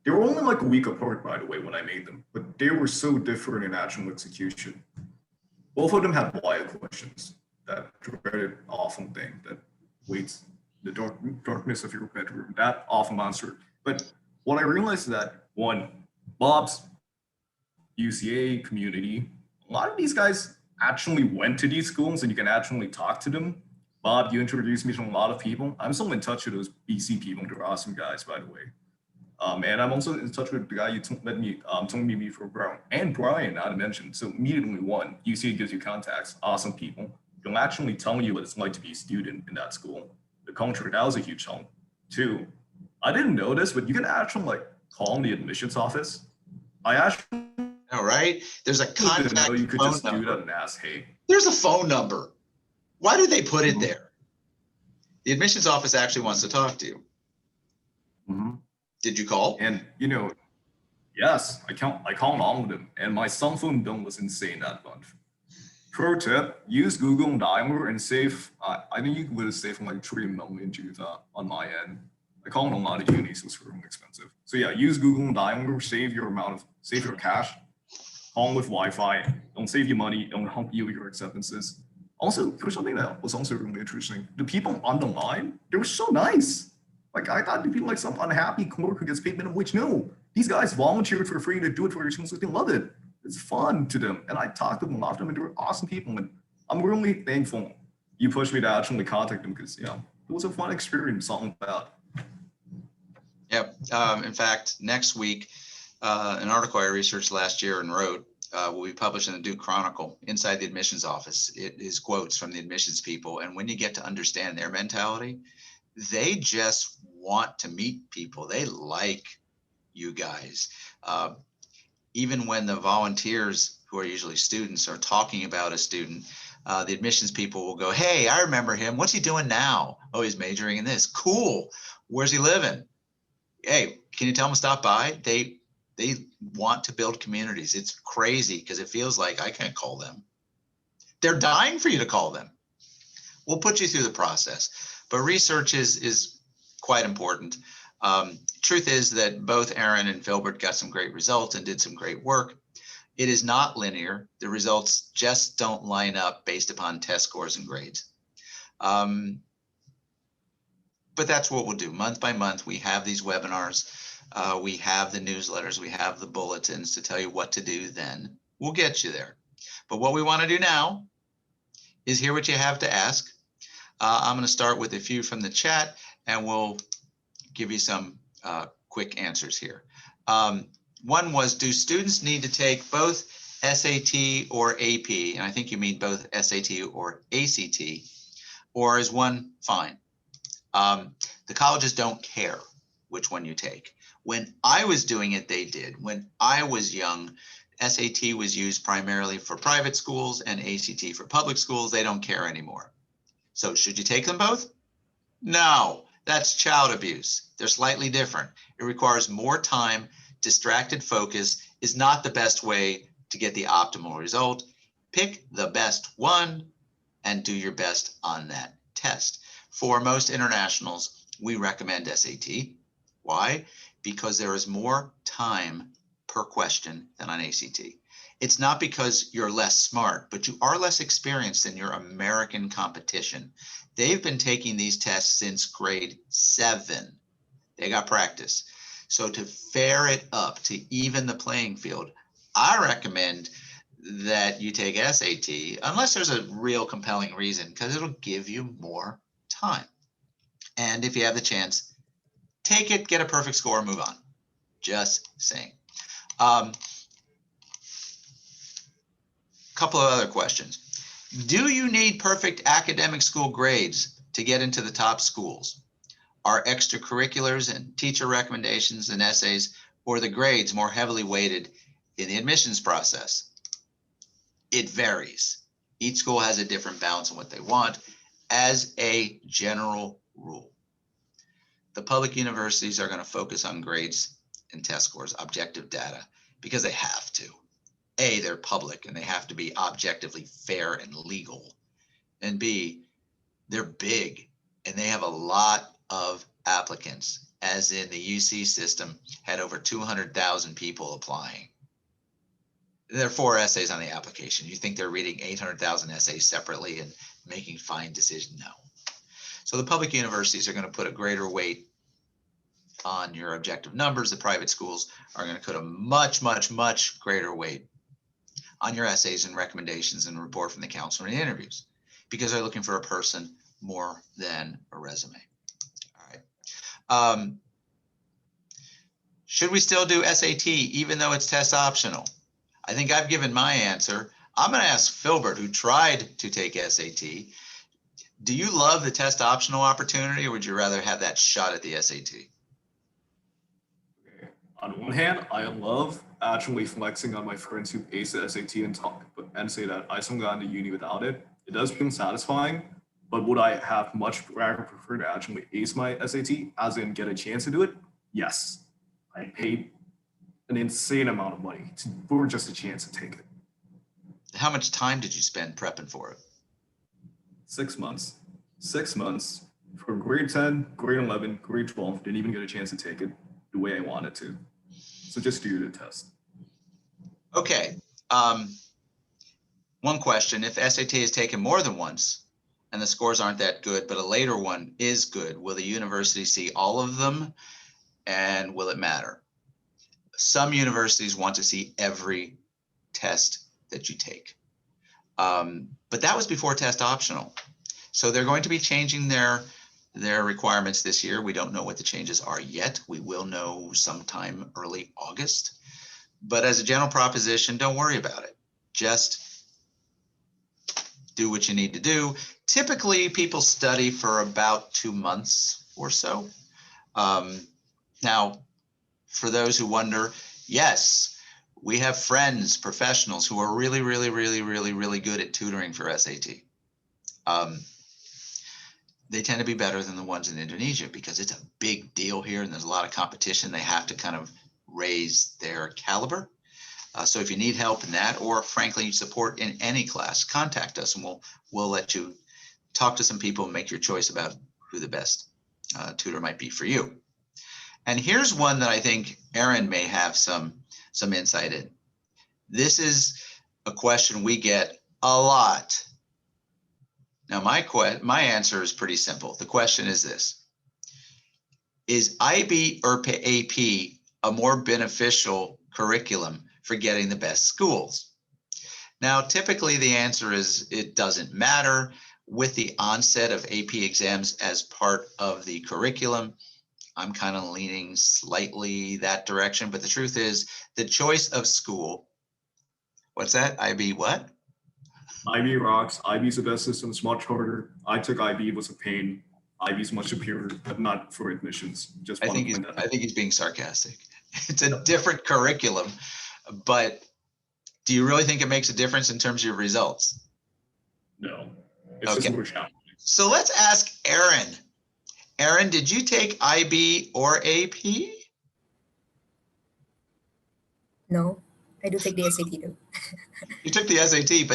They were only like a week apart, by the way, when I made them, but they were so different in actual execution. Both of them had wild questions, that dreaded awful thing that waits the darkness of your bedroom, that awful monster. But what I realized is that, one, Bob's UCA community, a lot of these guys actually went to these schools and you can actually talk to them. Bob, you introduced me to a lot of people. I'm still in touch with those BC people. They're awesome guys, by the way. And I'm also in touch with the guy you told me before, Brown, and Brian, not to mention. So immediately one, UCA gives you contacts, awesome people. They'll actually tell you what it's like to be a student in that school. The culture, that was a huge help. Two, I didn't know this, but you can actually like call the admissions office. I actually All right. There's a didn't know contact you could phone just do number. that and ask, hey. There's a phone number. Why do they put it there? The admissions office actually wants to talk to you. Did you call? And yes, I called all of them, and my cell phone bill was insane that month. Pro tip: use Google Dialer and save. I think you would have saved like 3 million on my end. I called a lot of unis, so it's really expensive. So yeah, use Google Dialer, save your cash. Call with Wi-Fi. Don't save your money. Don't help you with your acceptances. Also, here's something that was also really interesting. The people on the line, they were so nice. Like I thought they'd be like some unhappy clerk who gets paid minimum wage. No, these guys volunteered for free to do it for their students. They love it. It's fun to them. And I talked to them a lot of them, and they were awesome people. And I'm really thankful you pushed me to actually contact them because, it was a fun experience, something about. Yep. In fact, next week, an article I researched last year and wrote will be published in the Duke Chronicle inside the admissions office. It is quotes from the admissions people. And when you get to understand their mentality, they just want to meet people. They like you guys. Even when the volunteers, who are usually students, are talking about a student, the admissions people will go, hey, I remember him. What's he doing now? Oh, he's majoring in this. Cool. Where's he living? Hey, can you tell him to stop by? They want to build communities. It's crazy because it feels like I can't call them. They're dying for you to call them. We'll put you through the process. But research is quite important. Truth is that both Erin and Philbert got some great results and did some great work. It is not linear. The results just don't line up based upon test scores and grades. But that's what we'll do. Month by month, we have these webinars. We have the newsletters. We have the bulletins to tell you what to do then. We'll get you there. But what we want to do now is hear what you have to ask. I'm going to start with a few from the chat, and we'll give you some quick answers here. One was, do students need to take both SAT or AP? And I think you mean both SAT or ACT, or is one fine? The colleges don't care which one you take. When I was doing it, they did. When I was young, SAT was used primarily for private schools and ACT for public schools. They don't care anymore. So should you take them both? No, that's child abuse. They're slightly different. It requires more time. Distracted focus is not the best way to get the optimal result. Pick the best one and do your best on that test. For most internationals, we recommend SAT. Why? Because there is more time per question than on ACT. It's not because you're less smart, but you are less experienced than your American competition. They've been taking these tests since grade 7. They got practice. So to fair it up, to even the playing field, I recommend that you take SAT, unless there's a real compelling reason, because it'll give you more time. And if you have the chance, take it, get a perfect score, move on. Just saying. Couple of other questions. Do you need perfect academic school grades to get into the top schools? Are extracurriculars and teacher recommendations and essays, or the grades, more heavily weighted in the admissions process? It varies. Each school has a different balance on what they want. As a general rule, the public universities are going to focus on grades and test scores, objective data, because they have to. A, they're public and they have to be objectively fair and legal. And B, they're big and they have a lot of applicants, as in the UC system had over 200,000 people applying. There are 4 essays on the application. You think they're reading 800,000 essays separately and making fine decisions? No. So the public universities are going to put a greater weight on your objective numbers. The private schools are going to put a much, much, much greater weight on your essays and recommendations and report from the counselor and interviews, because they're looking for a person more than a resume. All right. Should we still do SAT even though it's test optional? I think I've given my answer. I'm going to ask Philbert, who tried to take SAT. Do you love the test optional opportunity, or would you rather have that shot at the SAT? Okay. On one hand, I love actually flexing on my friends who ace the SAT and say that I somehow got into uni without it. It does feel satisfying, but would I have much rather prefer to actually ace my SAT, as in get a chance to do it? Yes. I paid an insane amount of money for just a chance to take it. How much time did you spend prepping for it? 6 months. 6 months for grade 10, grade 11, grade 12. Didn't even get a chance to take it the way I wanted to. So just do the test. Okay. One question, if SAT is taken more than once and the scores aren't that good, but a later one is good, will the university see all of them, and will it matter? Some universities want to see every test that you take. But that was before test optional. So they're going to be changing their requirements this year. We don't know what the changes are yet. We will know sometime early August. But as a general proposition, don't worry about it. Just do what you need to do. Typically, people study for about 2 months or so. Now, for those who wonder, yes, we have friends, professionals who are really, really, really, really, really good at tutoring for SAT. They tend to be better than the ones in Indonesia because it's a big deal here and there's a lot of competition. They have to kind of raise their caliber. So if you need help in that, or frankly, support in any class, contact us and we'll let you talk to some people and make your choice about who the best tutor might be for you. And here's one that I think Erin may have some insight in. This is a question we get a lot. Now, my answer is pretty simple. The question is this: is IB or AP a more beneficial curriculum for getting the best schools? Now, typically the answer is it doesn't matter. With the onset of AP exams as part of the curriculum, I'm kind of leaning slightly that direction, but the truth is the choice of school. What's that? IB what? IB rocks. IB is the best system. It's much harder. I took IB. It was a pain. IB is much superior, but not for admissions. I think he's being sarcastic. It's a different curriculum, but do you really think it makes a difference in terms of your results? No. It's just more challenging. So let's ask Erin. Erin, did you take IB or AP? No, I do take the SAT though. You took the SAT,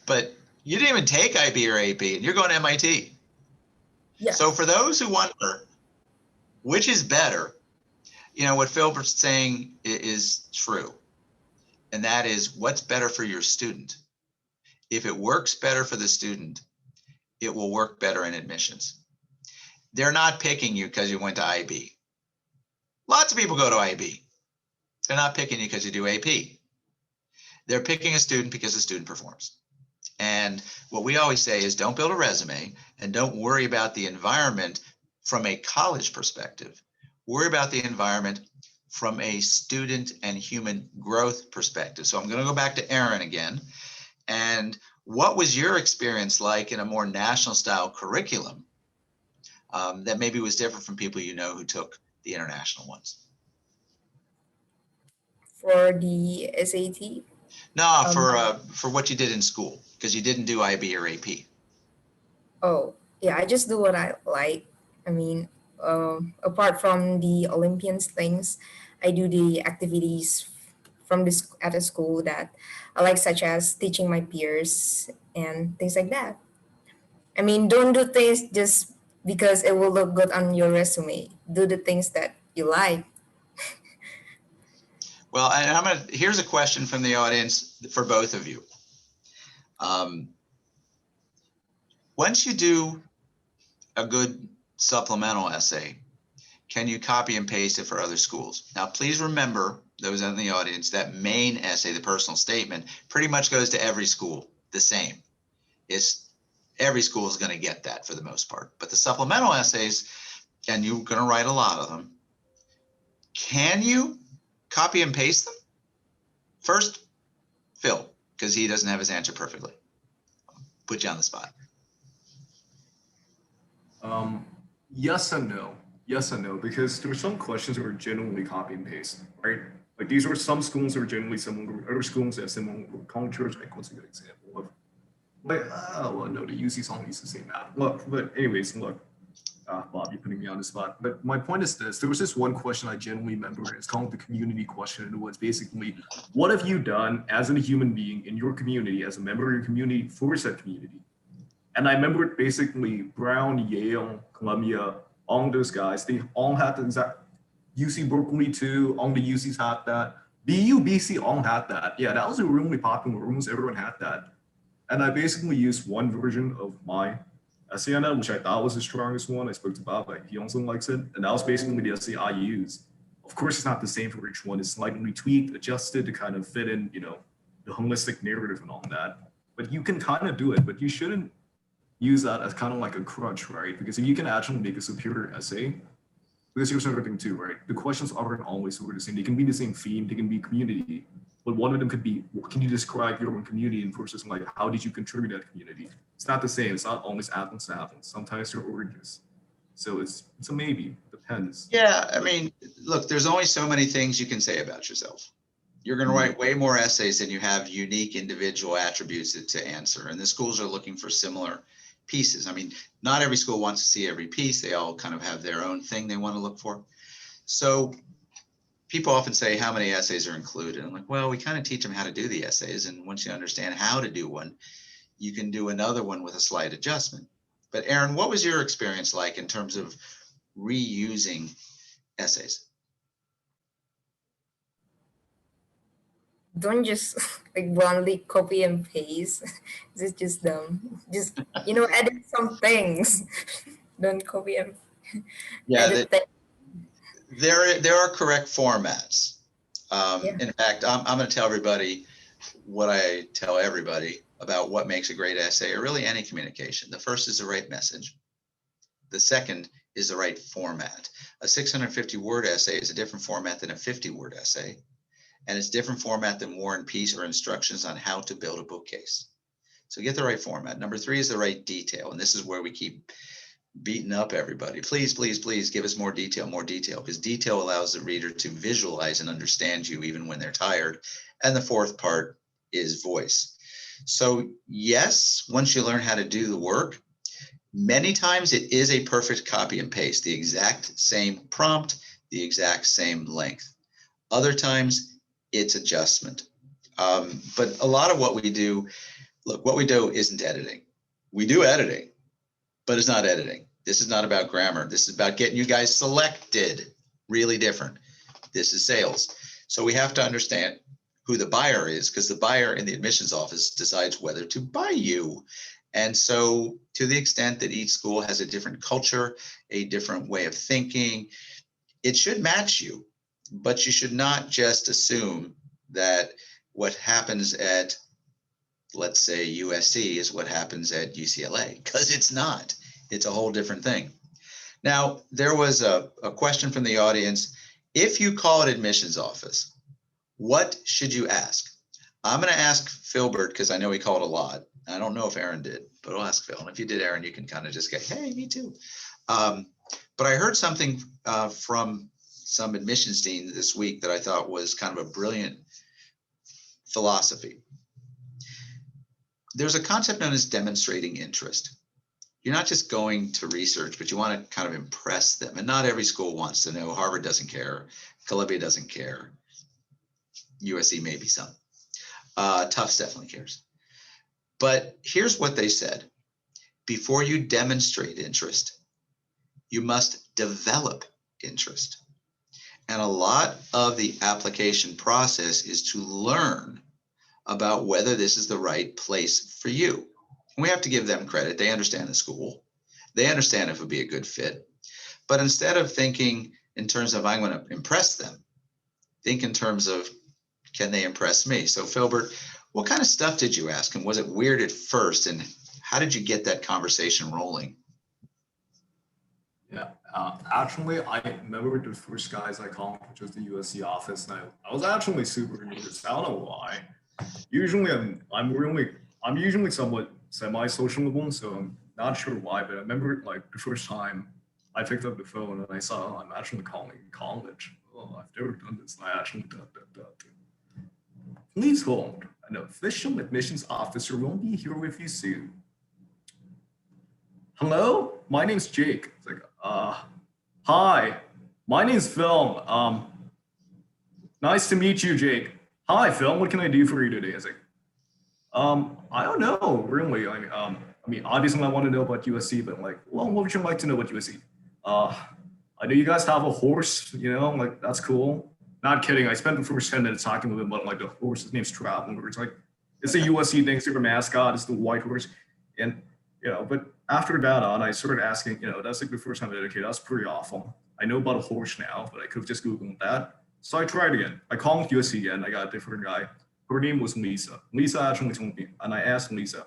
but you didn't even take IB or AP, and you're going to MIT. Yeah. So for those who wonder which is better, what Philbert's saying is true, and that is what's better for your student. If it works better for the student, it will work better in admissions. They're not picking you because you went to IB. Lots of people go to IB. They're not picking you because you do AP. They're picking a student because the student performs. And what we always say is don't build a resume and don't worry about the environment from a college perspective. Worry about the environment from a student and human growth perspective. So I'm going to go back to Erin again. And what was your experience like in a more national style curriculum that maybe was different from people who took the international ones? For the SAT? No, for what you did in school, because you didn't do IB or AP. Oh, yeah, I just do what I like. I mean, apart from the Olympians things, I do the activities from this at a school that I like, such as teaching my peers and things like that. I mean, don't do things just because it will look good on your resume. Do the things that you like. Well, and here's a question from the audience for both of you. Once you do a good supplemental essay, can you copy and paste it for other schools? Now, please remember, those in the audience, that main essay, the personal statement, pretty much goes to every school the same. Every school is going to get that for the most part. But the supplemental essays, and you're going to write a lot of them, can you copy and paste them? First, Phil, because he doesn't have his answer perfectly. Put you on the spot. Yes and no. Yes and no, because there are some questions that are genuinely copy and paste, right? Like these are some schools that are generally similar to other schools that have similar cultures. Like what's a good example of? Like, well, no, the UC song used to say that. Look, but anyways, look, Bob, you're putting me on the spot. But my point is this: there was this one question I genuinely remember. It's called the community question, and it was basically, what have you done as a human being in your community, as a member of your community, for said community? And I remember it basically Brown, Yale, Columbia, all those guys, they all had the exact, UC Berkeley too, all the UCs had that. BU, BC all had that. Yeah, that was a really popular, almost everyone had that. And I basically used one version of my essay on that, which I thought was the strongest one. I spoke to Bob, like he also likes it. And that was basically the essay I used. Of course, it's not the same for each one. It's slightly tweaked, adjusted to kind of fit in, you know, the holistic narrative and all that. But you can kind of do it, but you shouldn't use that as kind of like a crutch, right? Because if you can actually make a superior essay, because here's another thing too, right? The questions aren't always sort of the same. They can be the same theme, they can be community, but one of them could be, can you describe your own community versus like, how did you contribute to that community? It's not the same. It's not always apples to apples. Sometimes they're oranges. So it's a maybe, depends. Yeah, I mean, look, there's only so many things you can say about yourself. You're going to write way more essays than you have unique individual attributes to answer. And the schools are looking for similar pieces. I mean, not every school wants to see every piece. They all kind of have their own thing they want to look for. So people often say, how many essays are included? I'm like, well, we kind of teach them how to do the essays. And once you understand how to do one, you can do another one with a slight adjustment. But Erin, what was your experience like in terms of reusing essays? Don't just like blindly copy and paste. This is just dumb. Just, you know, edit some things. Don't copy and edit things. There are correct formats. Yeah. In fact, I'm going to tell everybody what I tell everybody about what makes a great essay, or really any communication. The first is the right message. The second is the right format. A 650-word essay is a different format than a 50-word essay. And it's different format than War and Peace or instructions on how to build a bookcase. So get the right format. Number 3 is the right detail. And this is where we keep beating up everybody. Please, please, please give us more detail, because detail allows the reader to visualize and understand you even when they're tired. And the fourth part is voice. So yes, once you learn how to do the work, many times it is a perfect copy and paste, the exact same prompt, the exact same length. Other times it's adjustment. But a lot of what we do, look, what we do isn't editing. We do editing, but it's not editing. This is not about grammar. This is about getting you guys selected. Really different. This is sales. So we have to understand who the buyer is, because the buyer in the admissions office decides whether to buy you. And so to the extent that each school has a different culture, a different way of thinking, it should match you. But you should not just assume that what happens at, let's say, USC is what happens at UCLA, because it's not. It's a whole different thing. Now, there was a question from the audience. If you call an admissions office, what should you ask? I'm going to ask Philbert, because I know he called a lot. I don't know if Erin did, but I'll ask Phil. And if you did, Erin, you can kind of just get, hey, me too. But I heard something from some admissions team this week that I thought was kind of a brilliant philosophy. There's a concept known as demonstrating interest. You're not just going to research, but you want to kind of impress them. And not every school wants to know. Harvard doesn't care. Columbia doesn't care. USC maybe some. Tufts definitely cares. But here's what they said. Before you demonstrate interest, you must develop interest. And a lot of the application process is to learn about whether this is the right place for you. And we have to give them credit. They understand the school. They understand if it would be a good fit. But instead of thinking in terms of, I'm going to impress them, think in terms of, can they impress me? So Philbert, what kind of stuff did you ask him? Was it weird at first? And how did you get that conversation rolling? Yeah, Actually, I remember the first guys I called, which was the USC office, and I was actually super nervous. I don't know why. Usually, I'm usually somewhat semi-sociable, so I'm not sure why. But I remember like the first time I picked up the phone and I saw I'm actually calling college. Oh, I've never done this. And I actually done. Please hold. An official admissions officer will be here with you soon. Hello, my name's Jake. It's like, hi, my name's Phil. Nice to meet you, Jake. Hi, Phil. What can I do for you today? It's like, I don't know, really. I mean, obviously, I want to know about USC, but like, well, what would you like to know about USC? I know you guys have a horse. You know, like that's cool. Not kidding. I spent the first 10 minutes talking with him about like the horse. His name's Traveler. It's like, it's a USC thing. Super mascot. It's the white horse, and you know, but after that on, I started asking, you know, that's like the first time I did, okay, that's pretty awful. I know about a horse now, but I could have just Googled that. So I tried again. I called USC again. I got a different guy. Her name was Lisa. Lisa actually told me, and I asked Lisa,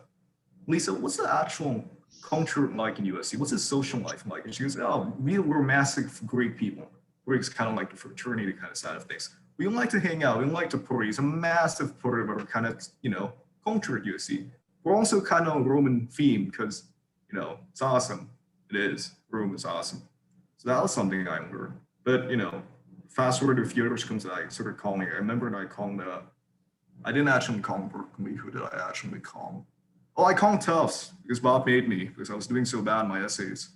what's the actual culture like in USC? What's the social life like? And she goes, oh, we're massive Greek people. Greeks kind of like the fraternity kind of side of things. We like to hang out. We like to party. It's a massive part of our kind of, you know, culture at USC. We're also kind of Roman themed because, you know, it's awesome. It is. Rome is awesome. So that was something I learned. But, you know, fast forward to a few years comes, I started calling. I remember I called, I didn't actually call Berkeley. Who did I actually call? Oh, I called Tufts because Bob made me because I was doing so bad in my essays.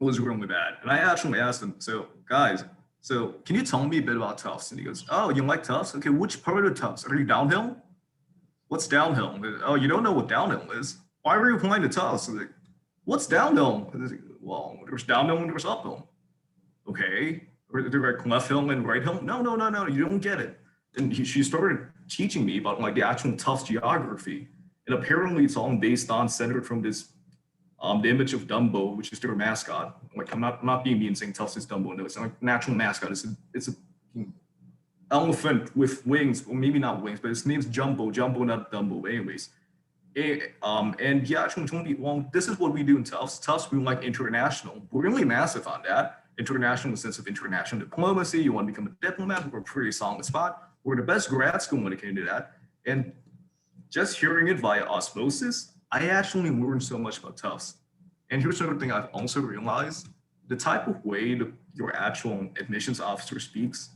It was really bad. And I actually asked him, so guys, so can you tell me a bit about Tufts? And he goes, oh, you like Tufts? Okay, which part of Tufts? Are you downhill? What's downhill? Oh, you don't know what downhill is? Why were you applying to Tufts? Like, what's downhill? Like, well, there's downhill and there's uphill. Okay. Or there's like left hill and right hill? No, you don't get it. And she started teaching me about like the actual Tufts geography. And apparently it's all based on, centered from this, the image of Dumbo, which is their mascot. Like I'm not being mean saying Tufts is Dumbo. No, it's like an actual mascot. It's a elephant with wings, or maybe not wings, but his name's Jumbo, not Dumbo. Anyways, and he actually told me, well, this is what we do in Tufts. Tufts, we like international. We're really massive on that. International in the sense of international diplomacy. You want to become a diplomat, we're a pretty solid spot. We're the best grad school when it came to that. And just hearing it via osmosis, I actually learned so much about Tufts. And here's another thing I've also realized: the type of way your actual admissions officer speaks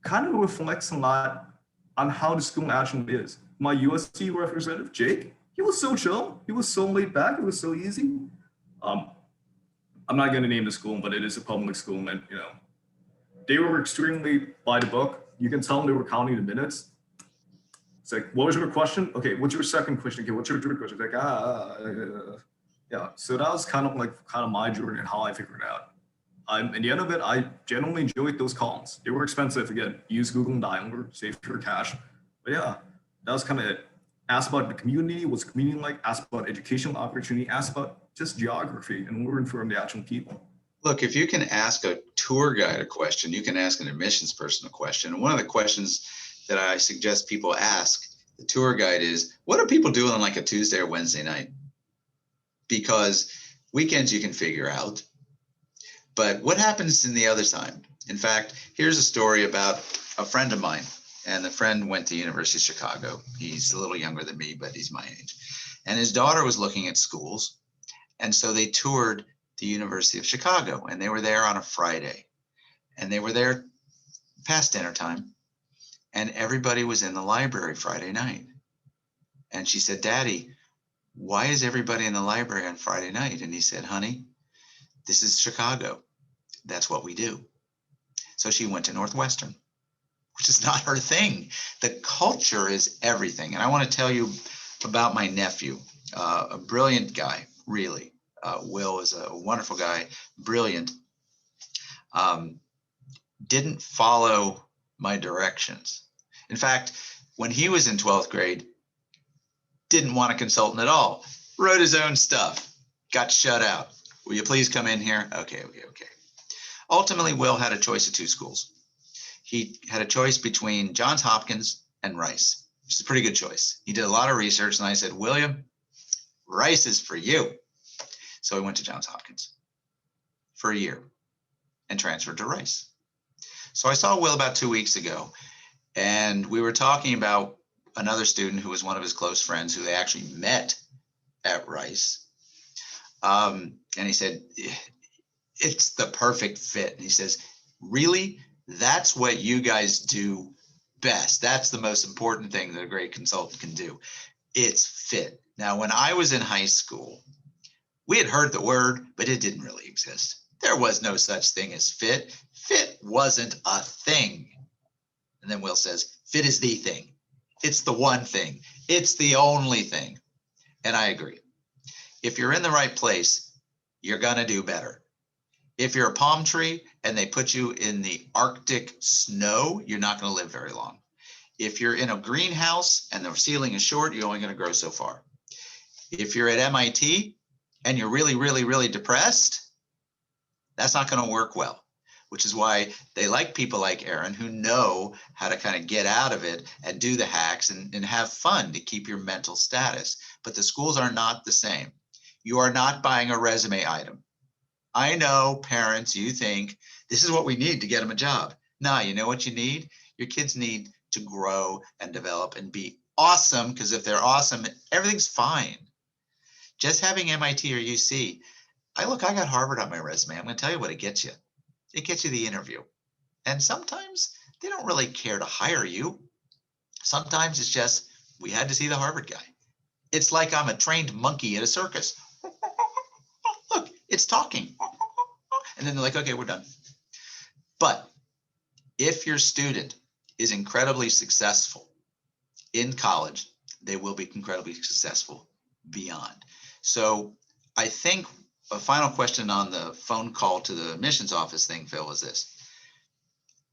kind of reflects a lot on how the school actually is. My USC representative, Jake, he was so chill. He was so laid back. It was so easy. I'm not going to name the school, but it is a public school. And, you know, they were extremely by the book. You can tell them they were counting the minutes. It's like, what was your question? Okay, what's your second question? Okay, what's your third question? It's like, yeah. So that was kind of my journey and how I figured it out. At the end of it, I genuinely enjoyed those calls. They were expensive. Again, use Google Dialer, save your cash. But yeah, that was kind of it. Ask about the community, what's the community like? Ask about educational opportunity. Ask about just geography and learn from the actual people. Look, if you can ask a tour guide a question, you can ask an admissions person a question. And one of the questions that I suggest people ask the tour guide is, what are people doing on like a Tuesday or Wednesday night? Because weekends you can figure out. But what happens in the other time? In fact, here's a story about a friend of mine, and the friend went to University of Chicago. He's a little younger than me, but he's my age. And his daughter was looking at schools. And so they toured the University of Chicago, and they were there on a Friday. And they were there past dinner time, and everybody was in the library Friday night. And she said, Daddy, why is everybody in the library on Friday night? And he said, honey, this is Chicago. That's what we do. So she went to Northwestern, which is not her thing. The culture is everything. And I want to tell you about my nephew, a brilliant guy, really. Will is a wonderful guy, brilliant. Didn't follow my directions. In fact, when he was in 12th grade, didn't want a consultant at all. Wrote his own stuff, got shut out. Will you please come in here? Okay. Ultimately, Will had a choice of two schools. He had a choice between Johns Hopkins and Rice, which is a pretty good choice. He did a lot of research, and I said, William, Rice is for you. So he went to Johns Hopkins. for a year and transferred to Rice. So I saw Will about 2 weeks ago, and we were talking about another student who was one of his close friends who they actually met at Rice. And he said, it's the perfect fit. And he says, really, that's what you guys do best. That's the most important thing that a great consultant can do. It's fit. Now, when I was in high school, we had heard the word, but it didn't really exist. There was no such thing as fit. Fit wasn't a thing. And then Will says, fit is the thing. It's the one thing. It's the only thing. And I agree. If you're in the right place, you're going to do better. If you're a palm tree and they put you in the Arctic snow, you're not going to live very long. If you're in a greenhouse and the ceiling is short, you're only going to grow so far. If you're at MIT and you're really, really, really depressed, that's not going to work well, which is why they like people like Erin who know how to kind of get out of it and do the hacks and have fun to keep your mental status. But the schools are not the same. You are not buying a resume item. I know parents, you think this is what we need to get them a job. No, you know what you need? Your kids need to grow and develop and be awesome, because if they're awesome, everything's fine. Just having MIT or UC, I got Harvard on my resume. I'm going to tell you what it gets you. It gets you the interview. And sometimes they don't really care to hire you. Sometimes it's just, we had to see the Harvard guy. It's like I'm a trained monkey at a circus. Look, it's talking. And then they're like, okay, we're done. But if your student is incredibly successful in college, they will be incredibly successful beyond. So I think a final question on the phone call to the admissions office thing, Phil, is this.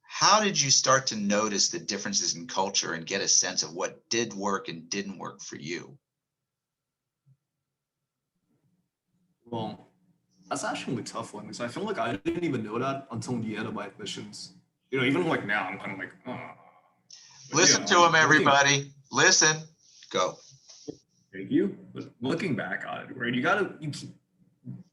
How did you start to notice the differences in culture and get a sense of what did work and didn't work for you? Well, that's actually a tough one because I feel like I didn't even know that until the end of my admissions. You know, even like now, I'm kind of like, oh. Listen to him, everybody. Listen. Go. Thank you. But looking back on it, right,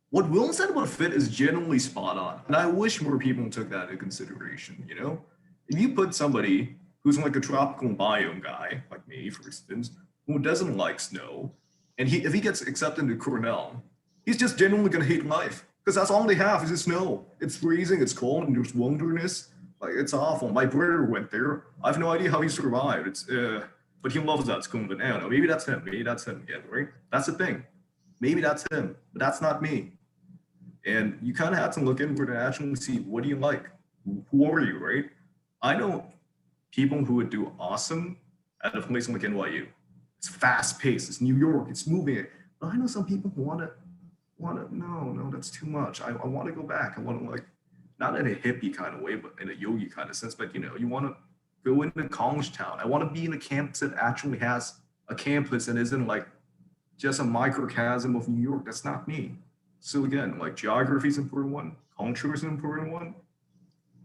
what Will said about fit is genuinely spot on. And I wish more people took that into consideration, you know? If you put somebody who's like a tropical biome guy, like me, for instance, who doesn't like snow, and if he gets accepted to Cornell, he's just genuinely going to hate life because that's all they have is the snow. It's freezing, it's cold, and there's wilderness. Like, it's awful. My brother went there. I have no idea how he survived. But he loves that school. But I don't know. Maybe that's him. Maybe that's him again, right? That's the thing. Maybe that's him, but that's not me. And you kind of have to look inward and actually see, what do you like? Who are you, right? I know people who would do awesome at a place like NYU. It's fast paced. It's New York. It's moving. But I know some people who want to. No, that's too much. I want to go back. I want to, like, not in a hippie kind of way, but in a yogi kind of sense. But, you know, you want to go into college town. I want to be in a campus that actually has a campus and isn't like just a microcosm of New York. That's not me. So again, like, geography is an important one. Culture is an important one.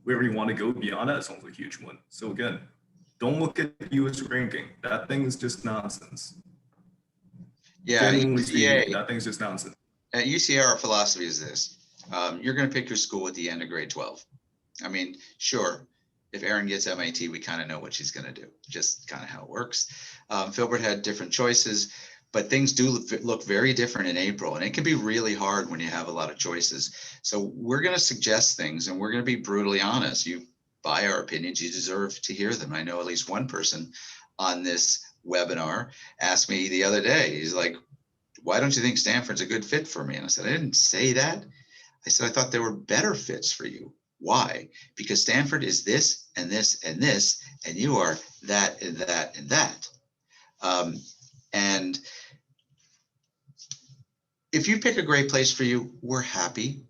Wherever you want to go beyond that, sounds like a huge one. So again, don't look at the US ranking. That thing is just nonsense. Yeah, UCA, that thing's just nonsense. At UCA, our philosophy is this. You're going to pick your school at the end of grade 12. I mean, sure, if Erin gets MIT, we kind of know what she's going to do, just kind of how it works. Philbert had different choices, but things do look very different in April, and it can be really hard when you have a lot of choices. So we're going to suggest things, and we're going to be brutally honest. You buy our opinions, you deserve to hear them. I know at least one person on this webinar asked me the other day, he's like, why don't you think Stanford's a good fit for me? And I said, I didn't say that. I said, I thought there were better fits for you. Why? Because Stanford is this and this and this, and you are that and that and that. And if you pick a great place for you, we're happy.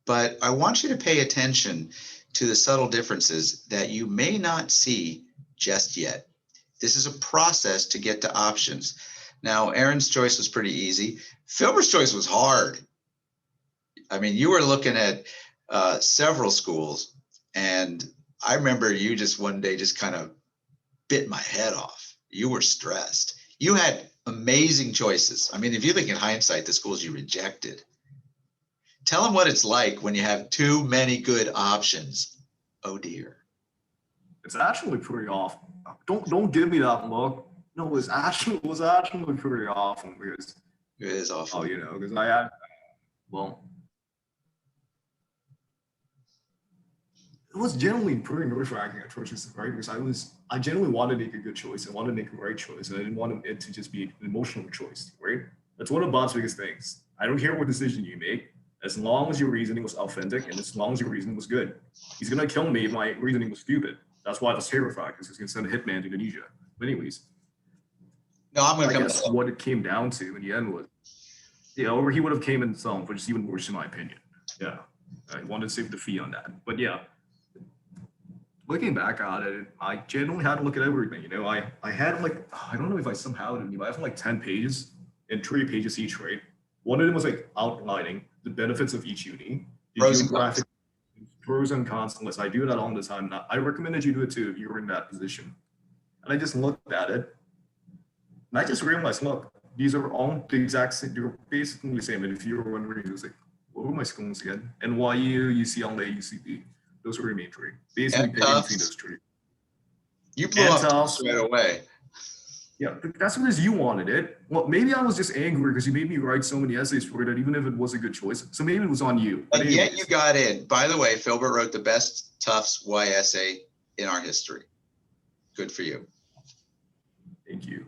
But I want you to pay attention to the subtle differences that you may not see just yet. This is a process to get to options. Now, Erin's choice was pretty easy. Philbert's choice was hard. I mean, you were looking at several schools, and I remember you just one day just kind of bit my head off. You were stressed. You had amazing choices. I mean, if you think in hindsight, the schools you rejected, Tell them what it's like when you have too many good options. Oh dear. It's actually pretty awful. Don't give me that look. No, it was actually pretty awful because It is awful. because I had well, it was generally pretty nerve-wracking at first, right? Because I genuinely wanted to make a good choice. I wanted to make a right choice, and I didn't want it to just be an emotional choice, right? That's one of Bob's biggest things. I don't care what decision you make, as long as your reasoning was authentic and as long as your reasoning was good. He's gonna kill me if my reasoning was stupid. That's why I was terrified, because he's gonna send a hitman to Indonesia. But anyways, No, I'm going I to come guess back. what it came down to in the end was, or he would have came in some, which is even worse in my opinion. Yeah, I wanted to save the fee on that, but yeah. Looking back at it, I genuinely had to look at everything. I had like, I don't know if I somehow did, but I have like 10 pages and 3 pages each, right? One of them was like outlining the benefits of each uni, the Pros and cons. geographic pros and cons list. I do that all the time. Now, I recommend that you do it too if you're in that position. And I just looked at it, and I just realized, look, these are all the exact same. They're basically the same. And if you were wondering, it was like, what were my schools again? NYU, UCLA, UCB. Those were the main 3. Basically, And picking Tufts. between those 3. You blew And up Tufts. right away. Yeah, that's because you wanted it. Well, maybe I was just angry because you made me write so many essays for it that even if it was a good choice. So maybe it was on you. But yet you got in. By the way, Philbert wrote the best Tufts Y essay in our history. Good for you. Thank you.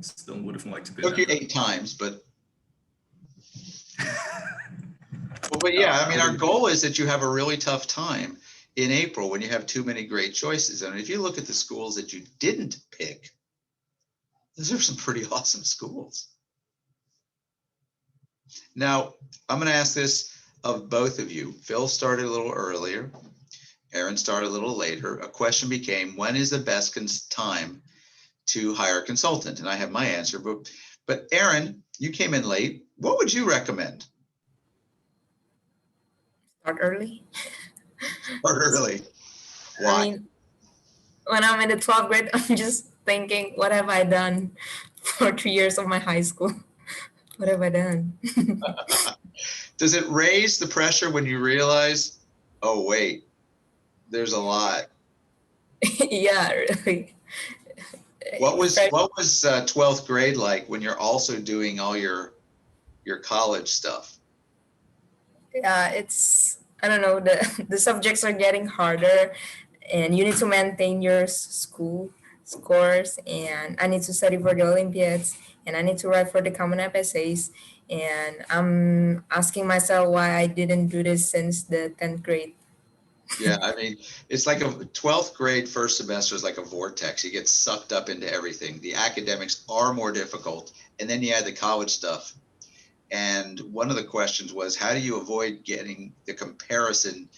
Still would have liked to be. Took you 8 times, but but yeah, I mean, our goal is that you have a really tough time in April when you have too many great choices. And if you look at the schools that you didn't pick, those are some pretty awesome schools. Now, I'm going to ask this of both of you. Phil started a little earlier. Erin started a little later. A question became, when is the best time to hire a consultant? And I have my answer, but Erin, you came in late. What would you recommend? Start early. Start early. Why? I mean, when I'm in the 12th grade, I'm just thinking, what have I done for 3 years of my high school? What have I done? Does it raise the pressure when you realize, oh, wait, there's a lot? Yeah, really. What was 12th grade like when you're also doing all your college stuff? Yeah, it's, I don't know, the subjects are getting harder and you need to maintain your school scores, and I need to study for the Olympiads, and I need to write for the Common App essays, and I'm asking myself why I didn't do this since the 10th grade. Yeah, I mean, it's like a 12th grade first semester is like a vortex. You get sucked up into everything. The academics are more difficult, and then you add the college stuff. And one of the questions was, how do you avoid getting the comparison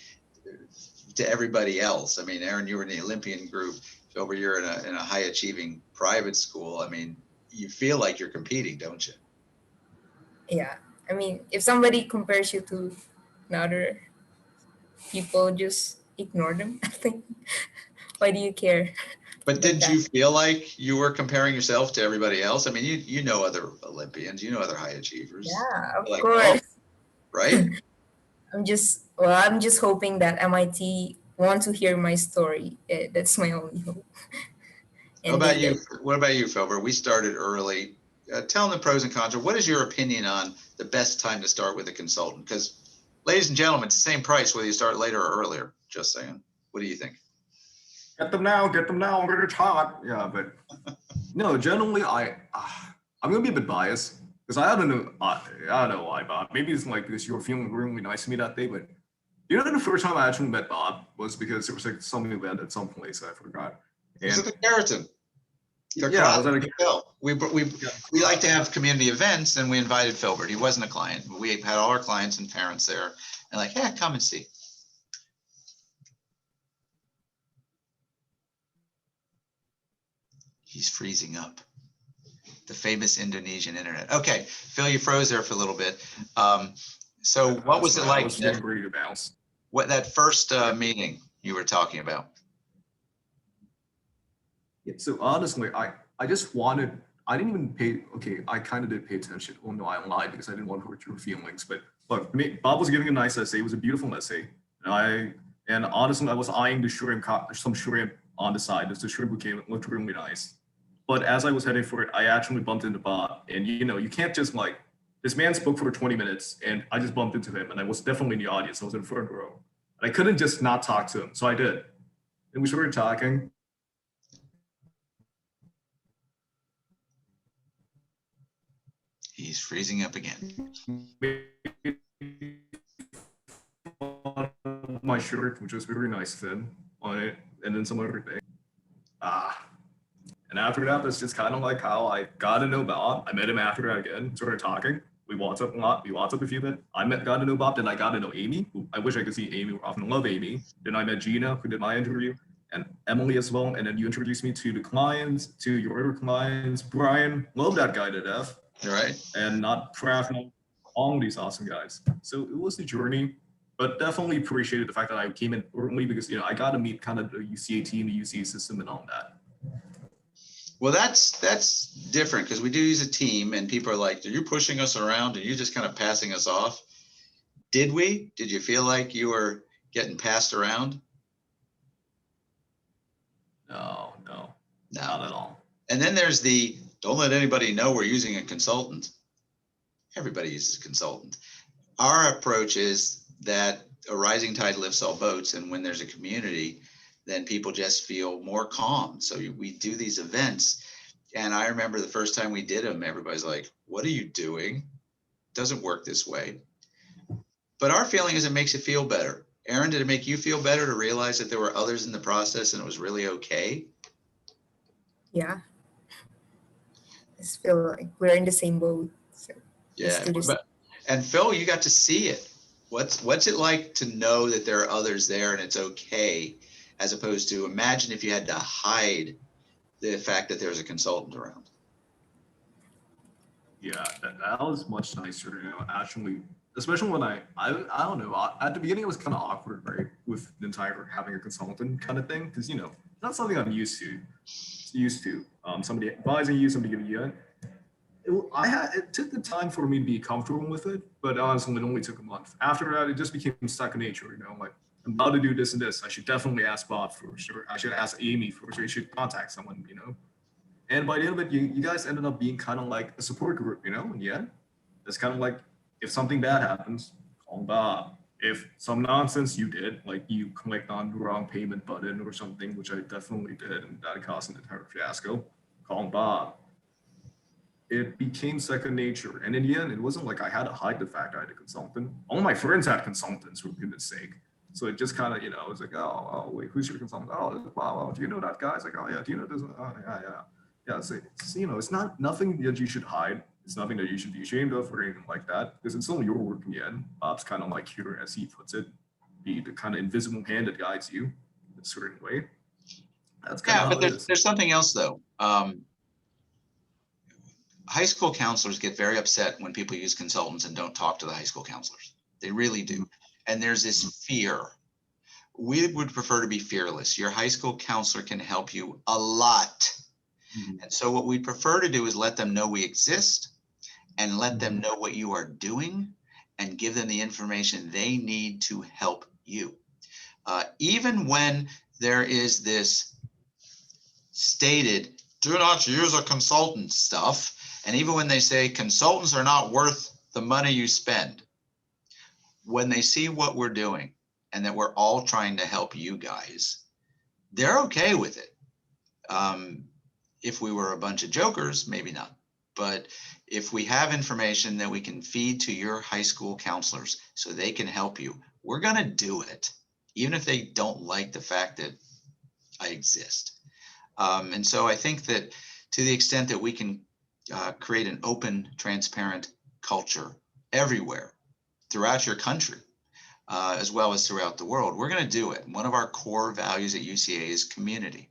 to everybody else? I mean, Erin, you were in the Olympian group. Philbert, you're in a high achieving private school. I mean, you feel like you're competing, don't you? Yeah, I mean, if somebody compares you to another, people just ignore them, I think. Why do you care? But didn't you feel like you were comparing yourself to everybody else? I mean, you know other Olympians, you know other high achievers. Yeah, of like, course. oh, right? I'm just hoping that MIT want to hear my story. That's my only hope. How about you? What about you, Philbert? We started early. Tell them the pros and cons. Or what is your opinion on the best time to start with a consultant? Because, ladies and gentlemen, it's the same price whether you start later or earlier. Just saying. What do you think? Get them now, it's hot. Yeah, but no, generally I'm gonna be a bit biased because I don't know why, Bob. Maybe it's like because you were feeling really nice to me that day, but the first time I actually met Bob was because there was like some event at some place I forgot. Was it the Keratin? Yeah, I was at a we like to have community events, and we invited Philbert. He wasn't a client. We had all our clients and parents there, and like, yeah, come and see. He's freezing up. The famous Indonesian internet. Okay, Phil, you froze there for a little bit. So what was it like? I was getting ready to bounce. What that first meeting you were talking about? Yeah, so honestly, I just wanted I didn't even pay, okay, I kind of did pay attention. Oh no, I lied because I didn't want to hurt your feelings. But look, Bob was giving a nice essay. It was a beautiful essay. And honestly, I was eyeing the shrimp, some shrimp on the side. The shrimp looked really nice. But as I was heading for it, I actually bumped into Bob. And you can't just like, this man spoke for 20 minutes and I just bumped into him and I was definitely in the audience. I was in the front row. And I couldn't just not talk to him. So I did. And we started talking. He's freezing up again. My shirt, which was very nice fit on it, and then some other thing. And after that, that's just kind of like how I got to know Bob. I met him after that again, started talking. We WhatsApp a lot. We WhatsApp a few bit. Got to know Bob. Then I got to know Amy. Who I wish I could see Amy. I often love Amy. Then I met Gina, who did my interview, and Emily as well. And then you introduced me to the clients, to your other clients. Brian, love that guy to death. Right. And not Prafno, all these awesome guys. So it was a journey, but definitely appreciated the fact that I came in early because I got to meet kind of the UCA team, the UCA system, and all that. Well, that's different because we do use a team, and people are like, "Are you pushing us around? Are you just kind of passing us off?" Did we? Did you feel like you were getting passed around? No, not at all. And then there's the don't let anybody know we're using a consultant. Everybody uses a consultant. Our approach is that a rising tide lifts all boats, and when there's a community, then people just feel more calm. So we do these events, and I remember the first time we did them, everybody's like, "What are you doing? It doesn't work this way." But our feeling is it makes you feel better. Erin, did it make you feel better to realize that there were others in the process and it was really okay? Yeah. I just feel like we're in the same boat. So Yeah. And Phil, you got to see it. What's it like to know that there are others there and it's okay, as opposed to imagine if you had to hide the fact that there's a consultant around? Yeah, that was much nicer, actually, especially when I don't know, at the beginning it was kind of awkward, right, with the entire having a consultant kind of thing, because not something I'm used to. Somebody advising you, somebody giving you it took the time for me to be comfortable with it, but honestly, it only took a month. After that, it just became second nature, like, I'm about to do this and this. I should definitely ask Bob first, or I should ask Amy first, or I should contact someone, And by the end of it, you guys ended up being kind of like a support group, in the end. It's kind of like, if something bad happens, call Bob. If some nonsense you did, like you clicked on the wrong payment button or something, which I definitely did, and that caused an entire fiasco, call Bob. It became second nature. And in the end, it wasn't like I had to hide the fact I had a consultant. All my friends had consultants, for goodness sake. So it just kind of, it was like, oh, wait, who's your consultant? Oh, this is Bob. Oh, do you know that guy? It's like, oh, yeah, do you know this? Oh, yeah. Yeah, so it's not nothing that you should hide. It's nothing that you should be ashamed of or anything like that, because it's still your work in the end. Bob's kind of like here, as he puts it, be the kind of invisible hand that guides you in a certain way. That's kind of but there's something else though. High school counselors get very upset when people use consultants and don't talk to the high school counselors. They really do. And there's this fear. We would prefer to be fearless. Your high school counselor can help you a lot. And so what we prefer to do is let them know we exist and let them know what you are doing and give them the information they need to help you. Even when there is this stated, do not use a consultant stuff, and even when they say consultants are not worth the money you spend, when they see what we're doing and that we're all trying to help you guys, they're okay with it. If we were a bunch of jokers, maybe not. But if we have information that we can feed to your high school counselors so they can help you, we're going to do it, even if they don't like the fact that I exist. And so I think that to the extent that we can create an open, transparent culture everywhere throughout your country, as well as throughout the world, we're going to do it. One of our core values at UCA is community.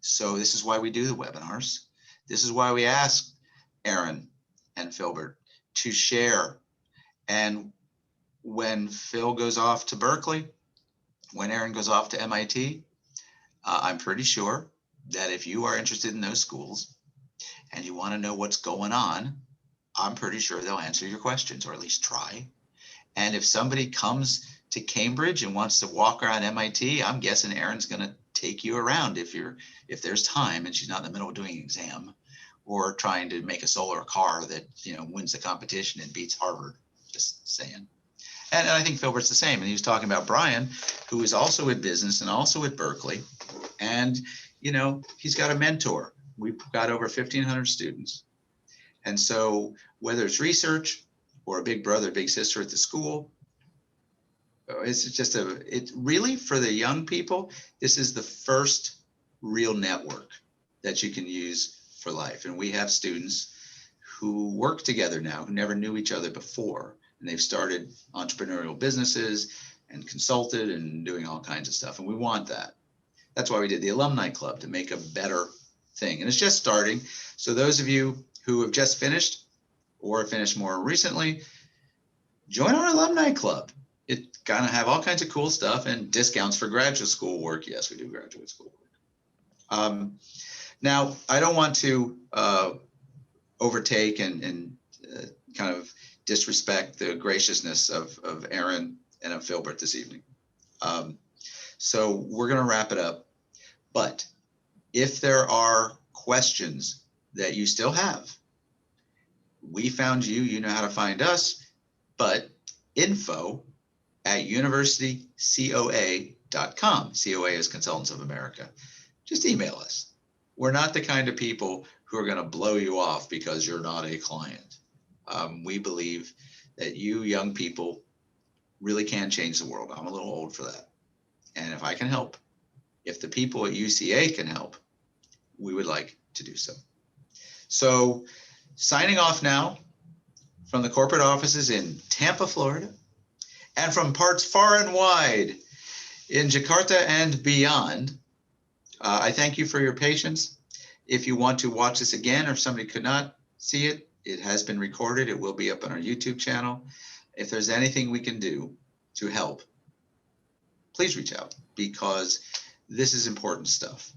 So this is why we do the webinars. This is why we ask Erin and Philbert to share. And when Phil goes off to Berkeley, when Erin goes off to MIT, I'm pretty sure that if you are interested in those schools and you want to know what's going on, I'm pretty sure they'll answer your questions, or at least try. And if somebody comes to Cambridge and wants to walk around MIT, I'm guessing Erin's going to take you around if there's time and she's not in the middle of doing an exam or trying to make a solar car that, wins the competition and beats Harvard. Just saying. And I think Philbert's the same. And he was talking about Brian, who is also in business and also at Berkeley. And, he's got a mentor. We've got over 1,500 students. And so whether it's research or a big brother, big sister at the school, it's just it really, for the young people, this is the first real network that you can use for life. And we have students who work together now, who never knew each other before. And they've started entrepreneurial businesses and consulted and doing all kinds of stuff. And we want that. That's why we did the alumni club, to make a better thing. And it's just starting. So those of you who have just finished or finished more recently, join our alumni club. It's gonna have all kinds of cool stuff and discounts for graduate school work. Yes, we do graduate school work. Now, I don't want to overtake and kind of disrespect the graciousness of Erin and of Philbert this evening. So we're gonna wrap it up. But if there are questions that you still have, we found you, you know how to find us, but info@universitycoa.com. COA is Consultants of America. Just email us. We're not the kind of people who are going to blow you off because you're not a client. We believe that you young people really can change the world. I'm a little old for that. And if I can help, if the people at UCA can help, we would like to do so. So signing off now from the corporate offices in Tampa, Florida, and from parts far and wide in Jakarta and beyond. I thank you for your patience. If you want to watch this again, or if somebody could not see it, it has been recorded. It will be up on our YouTube channel. If there's anything we can do to help, please reach out, because this is important stuff.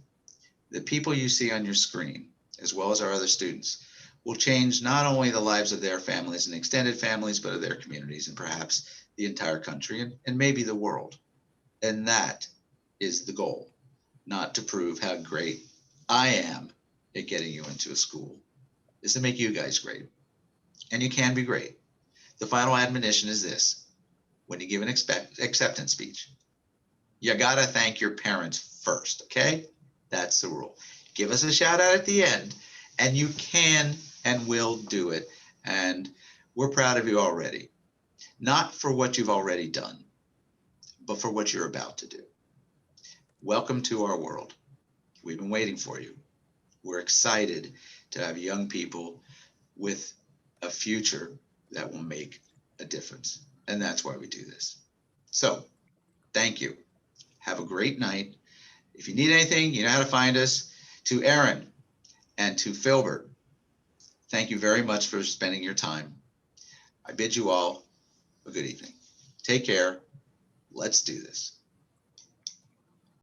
The people you see on your screen, as well as our other students, will change not only the lives of their families and extended families, but of their communities and perhaps the entire country and maybe the world. And that is the goal, not to prove how great I am at getting you into a school. It's to make you guys great. And you can be great. The final admonition is this: when you give an acceptance speech, you gotta thank your parents first, okay? That's the rule. Give us a shout out at the end, and you can and will do it. And we're proud of you already. Not for what you've already done, but for what you're about to do. Welcome to our world. We've been waiting for you. We're excited to have young people with a future that will make a difference. And that's why we do this. So thank you. Have a great night. If you need anything, you know how to find us. To Erin and to Philbert, thank you very much for spending your time. I bid you all a good evening. Take care. Let's do this.